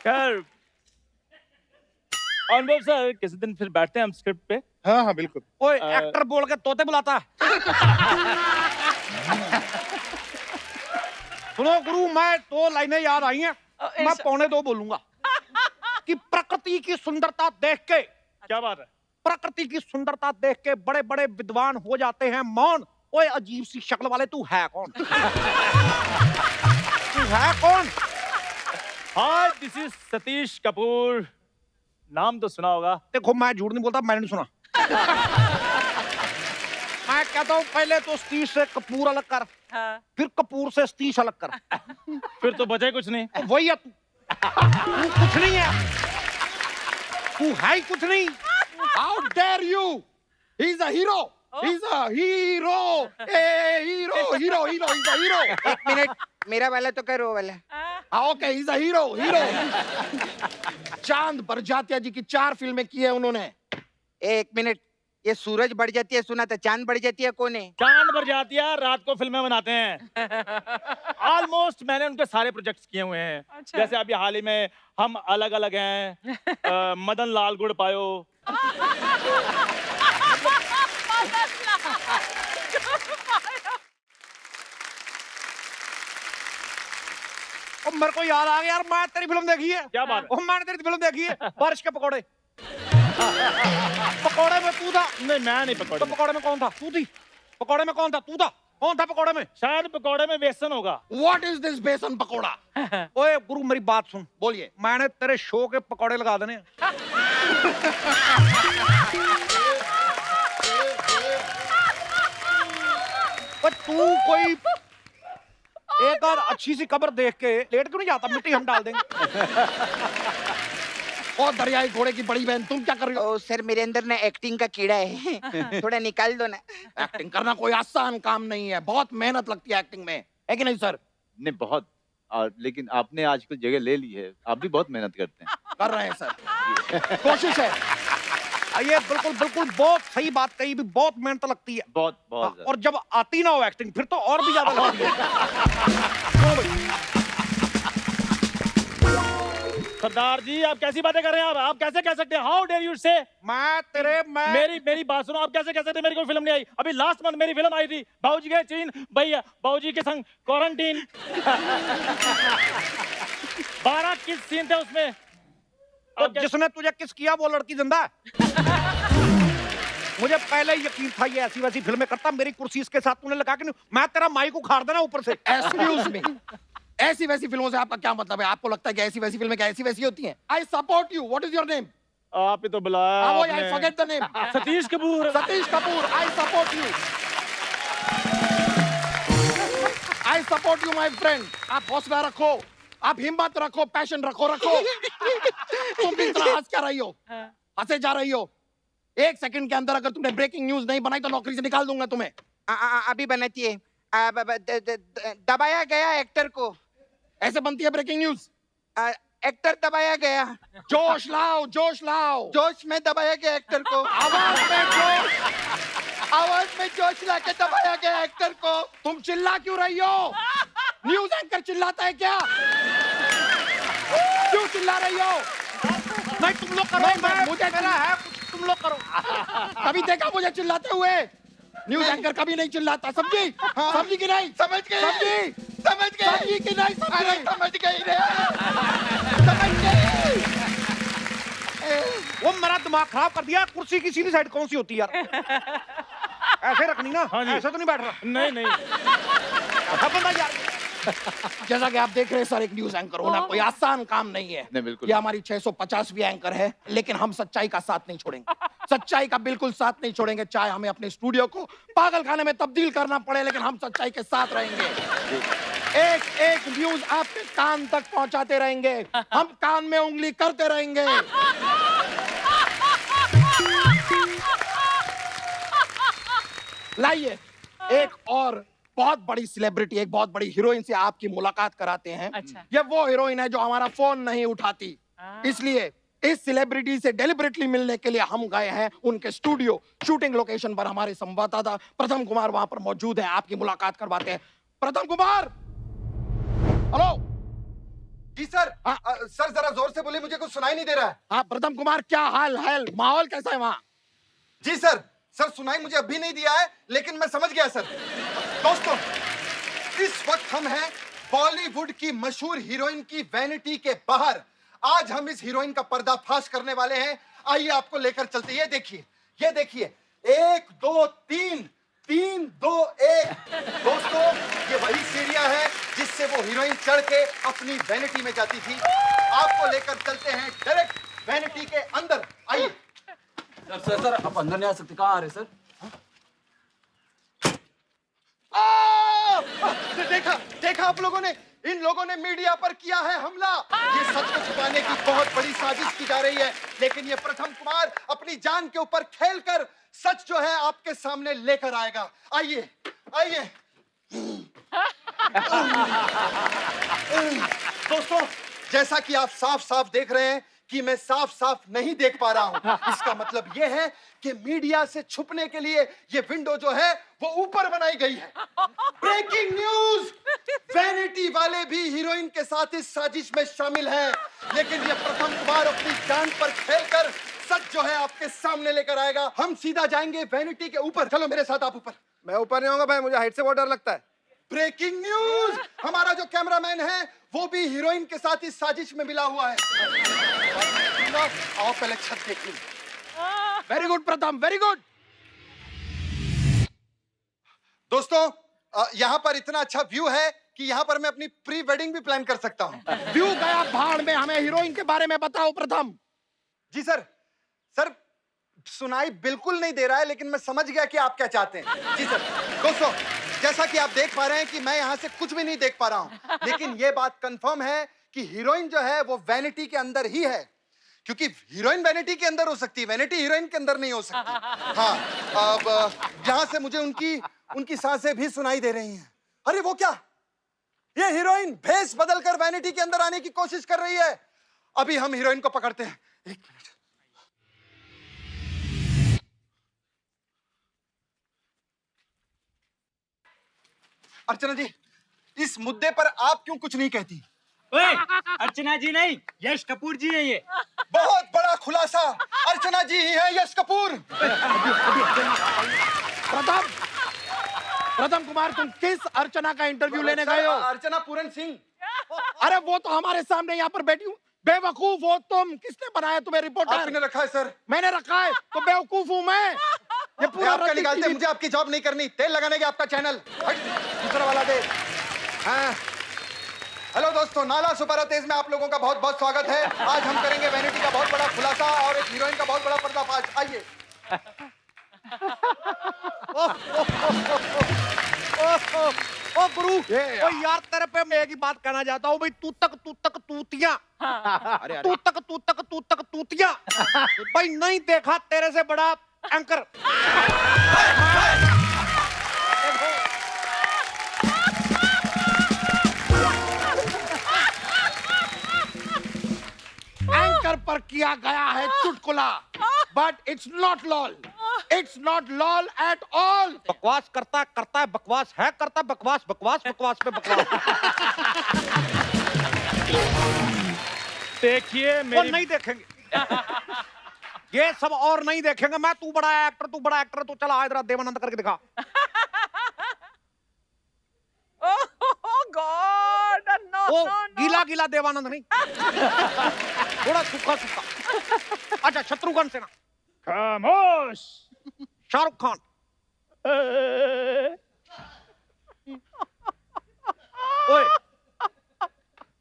यार अनुभव सर, किसी दिन फिर बैठते हैं हम स्क्रिप्ट पे। हाँ हाँ बिल्कुल। ओए, एक्टर बोल के तोते बुलाता है। सुनो गुरु, मैं 2 लाइनें याद आई हैं, मैं 1:45 बोलूंगा कि प्रकृति की सुंदरता देख के, क्या बात है? प्रकृति की सुंदरता देख के बड़े बड़े विद्वान हो जाते हैं मौन। ओए, अजीब सी शक्ल वाले, तू है कौन? तू है कौन? Hi, this is Satish Kapoor. नाम तो सुना होगा। देखो, मैं झूठ नहीं बोलता, मैंने नहीं सुना। मैं कहता हूँ पहले तो सतीश से कपूर अलग कर, हाँ। फिर कपूर से सतीश अलग कर। फिर तो बचे कुछ नहीं। वही है तू। तू कुछ नहीं है, तू है ही कुछ नहीं। How dare you? He's a hero. He's a hero. Hey, hero, hero, hero. He's a hero. 1 minute, मेरा वाला तो करो वाला। Okay, he's a hero, hero. चांद बरजातिया जी की 4 फिल्में की है उन्होंने। 1 मिनट, ये सूरज बढ़ जाती है सुना था, चांद बढ़ जाती है कौन है? चांद भर जाती है, रात को फिल्में बनाते हैं। ऑलमोस्ट मैंने उनके सारे प्रोजेक्ट्स किए हुए हैं। अच्छा। जैसे अभी हाल ही में हम अलग अलग हैं, मदन लाल गुड़ पायो। और मेरे को याद आ गया यार, मैं तेरी फिल्म देखी है। क्या बात है? और मैंने तेरी फिल्म देखी है, बारिश के पकौड़े। पकौड़े में तू था? नहीं, मैं नहीं तो पकौड़े। पकौड़े में कौन था? तू थी। पकौड़े में कौन था? तू था। कौन था पकौड़े में? शायद पकौड़े में बेसन होगा। What is this बेसन पकोड़ा? ओए गुरु, मेरी बात सुन। बोलिए। मैंने तेरे शो के पकौड़े लगा देने हैं। पर तू कोई एक और अच्छी सी कब्र देख के लेट क्यों नहीं जाता? मिट्टी हम डाल देंगे। और दरियाई घोड़े की बड़ी बहन, तुम क्या कर रही हो? ओ सर, मेरे अंदर ना एक्टिंग का कीड़ा है, थोड़ा निकाल दो ना। एक्टिंग करना कोई आसान काम नहीं है, बहुत मेहनत लगती है एक्टिंग में, है कि नहीं सर? नहीं बहुत, लेकिन आपने आजकल जगह ले ली है, आप भी बहुत मेहनत करते हैं। कर रहे हैं सर, कोशिश है। ये बिल्कुल बिल्कुल बहुत सही बात कही, भी बहुत मेहनत लगती है। बहुत बहुत और जब आती ना हो एक्टिंग, फिर तो और भी ज्यादा लगती है। सरदार जी आप कैसी बातें कर रहे हैं? आप कैसे कह सकते हैं? हाउ डेयर यू से? मैं मेरी बात सुनो, आप कैसे कह सकते हैं मेरी कोई फिल्म नहीं आई? अभी लास्ट मंथ मेरी फिल्म आई थी, बाबूजी गए चीन, भैया बाबूजी के संग क्वारंटीन। 12 किस सीन थे उसमें? तो जिसने तुझे किस किया वो लड़की जिंदा है। मुझे पहले ही यकीन था ये ऐसी वैसी फिल्में करता, मेरी कुर्सी इसके साथ तूने लगा के नहीं, मैं तेरा माइक उखाड़ देना ऊपर से। एक्सक्यूज मी, ऐसी वैसी फिल्मों से आपका क्या मतलब है? आपको लगता है कि ऐसी वैसी फिल्में क्या ऐसी वैसी होती हैं? I support you. What is your name? आप ही तो बुलाया आई आपने। Forget the name. Satish Kapoor. Satish Kapoor, I support you. I support you my friend. आप हौसला रखो, आप हिम्मत रखो, पैशन रखो। तुम भी इतना हंस क्या रही हो? हंसे जा रही हो। एक सेकंड के अंदर अगर तुमने ब्रेकिंग न्यूज नहीं बनाई तो नौकरी से निकाल दूंगा तुम्हें। अभी बनाती है। दबाया गया एक्टर को। ऐसे बनती है ब्रेकिंग न्यूज। एक्टर दबाया गया। जोश लाओ, जोश लाओ। जोश में दबाया गया एक्टर को। आवाज में जोश, आवाज में जोश लाके दबाया गया एक्टर को। तुम चिल्ला क्यों रही हो? न्यूज एंकर चिल्लाता है क्या? क्यों चिल्ला रही हो? नहीं तुम लोग करो, मुझे मेरा है, तुम लोग करो। कभी देखा मुझे चिल्लाते हुए? न्यूज एंकर कभी नहीं चिल्लाता, समझी? समझी कि नहीं? समझ गए, समझी? समझ गए, समझी कि नहीं? अरे समझी? समझ गई रे, समझ गई। वो मेरा दिमाग खराब कर दिया। कुर्सी की सीधी साइड कौन सी होती है यार? ऐसे रखनी ना। हाँ जी। ऐसे तो नहीं बैठ रहा। नहीं अच्छा बंदा यार। जैसा कि आप देख रहे हैं सर, एक न्यूज एंकर होना कोई आसान काम नहीं है। नहीं, बिल्कुल। ये हमारी 650वीं एंकर है, लेकिन हम सच्चाई का साथ नहीं छोड़ेंगे। सच्चाई का बिल्कुल साथ नहीं छोड़ेंगे, चाहे हमें अपने स्टूडियो को पागल खाने में तब्दील करना पड़े, लेकिन हम सच्चाई के साथ रहेंगे। एक एक न्यूज आपके कान तक पहुंचाते रहेंगे, हम कान में उंगली करते रहेंगे। लाइए एक और बहुत बड़ी सेलिब्रिटी, एक बहुत बड़ी हीरोइन से आपकी मुलाकात कराते हैं। अच्छा। ये वो हीरोइन है जो हमारा फोन नहीं उठाती, इसलिए इस सेलिब्रिटी से डेलिबरेटली मिलने के लिए हम गए हैं उनके स्टूडियो शूटिंग लोकेशन पर। हमारे संवाददाता प्रथम कुमार वहां पर मौजूद है, आपकी मुलाकात करवाते हैं। प्रथम कुमार, हेलो। जी सर। सर जरा जोर से बोलिए, मुझे कुछ सुनाई नहीं दे रहा है। हाँ प्रथम कुमार, क्या हाल है? माहौल कैसा है वहाँ? जी सर। सर सुनाई मुझे अभी नहीं दिया है, लेकिन मैं समझ गया सर। दोस्तों, इस वक्त हम हैं बॉलीवुड की मशहूर हीरोइन की वैनिटी के बाहर। आज हम इस हीरोइन का पर्दाफाश करने वाले हैं। आइए आपको लेकर चलते हैं। ये देखिए, ये देखिए, 1 2 3 3 2 1। दोस्तों, ये वही सीढ़ियां हैं जिससे वो हीरोइन चढ़ के अपनी वैनिटी में जाती थी। आपको लेकर चलते हैं डायरेक्ट वैनिटी के अंदर। आइए। सर आप अंदर नहीं आ सकते। कहाँ आ रहे सर? देखा देखा आप लोगों ने, इन लोगों ने मीडिया पर किया है हमला। ये सच को छुपाने की बहुत बड़ी साजिश की जा रही है, लेकिन ये प्रथम कुमार अपनी जान के ऊपर खेलकर सच जो है आपके सामने लेकर आएगा। आइए आइए। दोस्तों, जैसा कि आप साफ साफ देख रहे हैं कि मैं साफ साफ नहीं देख पा रहा हूं। इसका मतलब यह है कि मीडिया से छुपने के लिए ये विंडो जो है वो ऊपर बनाई गई है। ब्रेकिंग न्यूज, वैनिटी वाले भी हीरोइन के साथ इस साजिश में शामिल हैं, लेकिन ये प्रथम कुमार अपनी जान पर खेलकर सच जो है आपके सामने लेकर आएगा। हम सीधा जाएंगे वैनिटी के ऊपर। चलो मेरे साथ आप ऊपर। मैं ऊपर नहीं होगा भाई, मुझे हाइट से बहुत डर लगता है। ब्रेकिंग न्यूज, हमारा जो कैमरामैन है वो भी हीरोइन के साथ इस साजिश में मिला हुआ है। आओ पहले छत देख लीजिए। वेरी गुड प्रथम, वेरी गुड। दोस्तों, यहाँ पर इतना अच्छा व्यू है कि यहाँ पर मैं अपनी प्री वेडिंग भी प्लान कर सकता हूँ। व्यू गया भाड़ में, हमें हीरोइन के बारे में बताओ प्रथम। जी सर। सर, सुनाई बिल्कुल नहीं दे रहा है, लेकिन मैं समझ गया कि आप क्या चाहते हैं। जी सर। दोस्तों, जैसा कि आप देख पा रहे हैं कि मैं यहाँ से कुछ भी नहीं देख पा रहा हूँ, लेकिन ये बात कंफर्म है कि हीरोइन जो है वो वैनिटी के अंदर ही है, क्योंकि हीरोइन वैनिटी के अंदर हो सकती है, वैनिटी हीरोइन के अंदर नहीं हो सकती। हाँ, अब यहाँ से मुझे उनकी सांसें भी सुनाई दे रही हैं। अरे वो क्या, ये हीरोइन भेष बदलकर वैनिटी के अंदर आने की कोशिश कर रही है। अभी हम हीरोइन को पकड़ते हैं। एक मिनट। अर्चना जी, इस मुद्दे पर आप क्यों कुछ नहीं कहती? अर्चना जी नहीं, यश कपूर जी है ये। बहुत बड़ा खुलासा, अर्चना जी ही है यश कपूर। प्रथम कुमार, तुम किस अर्चना का इंटरव्यू लेने गए हो? अर्चना पूरन सिंह। अरे वो तो हमारे सामने यहाँ पर बैठी हूँ। बेवकूफ हो तुम, किसने बनाया तुम्हें रिपोर्टर? आपने रखा है सर। मैंने रखा है तो बेवकूफ हूँ मैं। ये पूरा आपका रद्दी निकालते, टीवी- मुझे आपकी जॉब नहीं करनी। तेल लगाने के आपका चैनल। हट, दूसरा वाला दे। हाँ। हेलो दोस्तों, नाला सुपर तेज में आप लोगों का बहुत बहुत स्वागत है। आज हम करेंगे वैनिटी का बहुत बड़ा खुलासा और एक हीरोइन का बहुत बड़ा पर्दाफाश। आइए। ओ गुरु, ओ यार तेरे पे मैं एक ही बात कहना चाहता हूँ भाई, तू तक तूतिया, तू तक तूतिया भाई, नहीं देखा तेरे से बड़ा एंकर। एंकर पर किया गया है चुटकुला, but it's not lol, it's not lol at all. बकवास करता है बकवास है, करता बकवास पे बकवास। देखिए वो मेरी नहीं देखेंगे ये सब, और नहीं देखेंगे। मैं, तू बड़ा एक्टर, तू चला इधर देवानंद करके दिखा। गॉड, नो वो नो गीला देवानंद नहीं, थोड़ा सूखा। अच्छा, शत्रुघ्न सिन्हा, खामोश। शाहरुख खान, ओए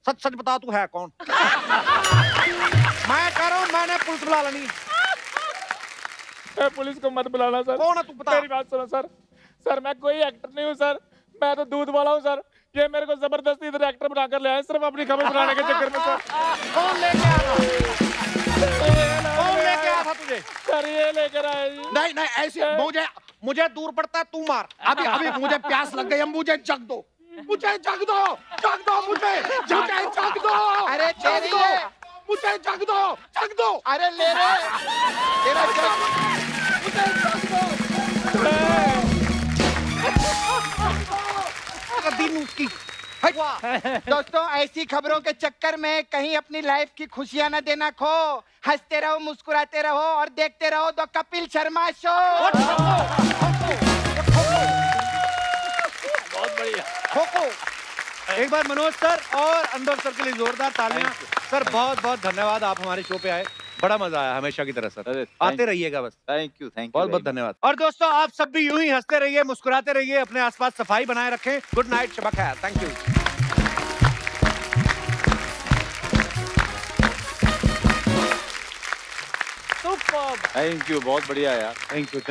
सच बता तू है कौन? मैं कह रहा हूं, मैंने पुलिस बुला लेनी। पुलिस को मत बुलाना सर। कौन है तू, बता। मेरी बात सुनो सर। सर मैं कोई एक्टर नहीं हूँ सर, मैं तो दूध वाला हूँ सर। ये मेरे को जबरदस्ती इधर एक्टर बनाकर ले आए सिर्फ अपनी खबर बनाने के चक्कर में सर। कौन लेके आया था तुझे? सर ये लेकर आए जी। नहीं ऐसे मुझे दूर पड़ता है, तू मार। अभी मुझे प्यास लग गई है, मुझे जग दो, मुझे जग दो। अरे जग ले दो, रही है। मुझे जग दो। अरे ले रे, तेरा जग। मुझे जग दो। दिन उसकी। दोस्तों, ऐसी खबरों के चक्कर में कहीं अपनी लाइफ की खुशियां न देना खो। हंसते रहो, मुस्कुराते रहो और देखते रहो द कपिल शर्मा शो। बहुत बढ़िया। खोखो। एक बार मनोज सर और अनुभव सर के लिए जोरदार तालियां। सर बहुत बहुत धन्यवाद, आप हमारे शो पे आए, बड़ा मजा आया हमेशा की तरह सर। अरे, आते रहिएगा बस। थैंक यू बहुत बहुत धन्यवाद। और दोस्तों, आप सब भी यूं ही हंसते रहिए, मुस्कुराते रहिए, अपने आसपास सफाई बनाए रखें। गुड नाइट, शब खैर। Thank you. थैंक यू, बहुत बढ़िया यार। Thank you.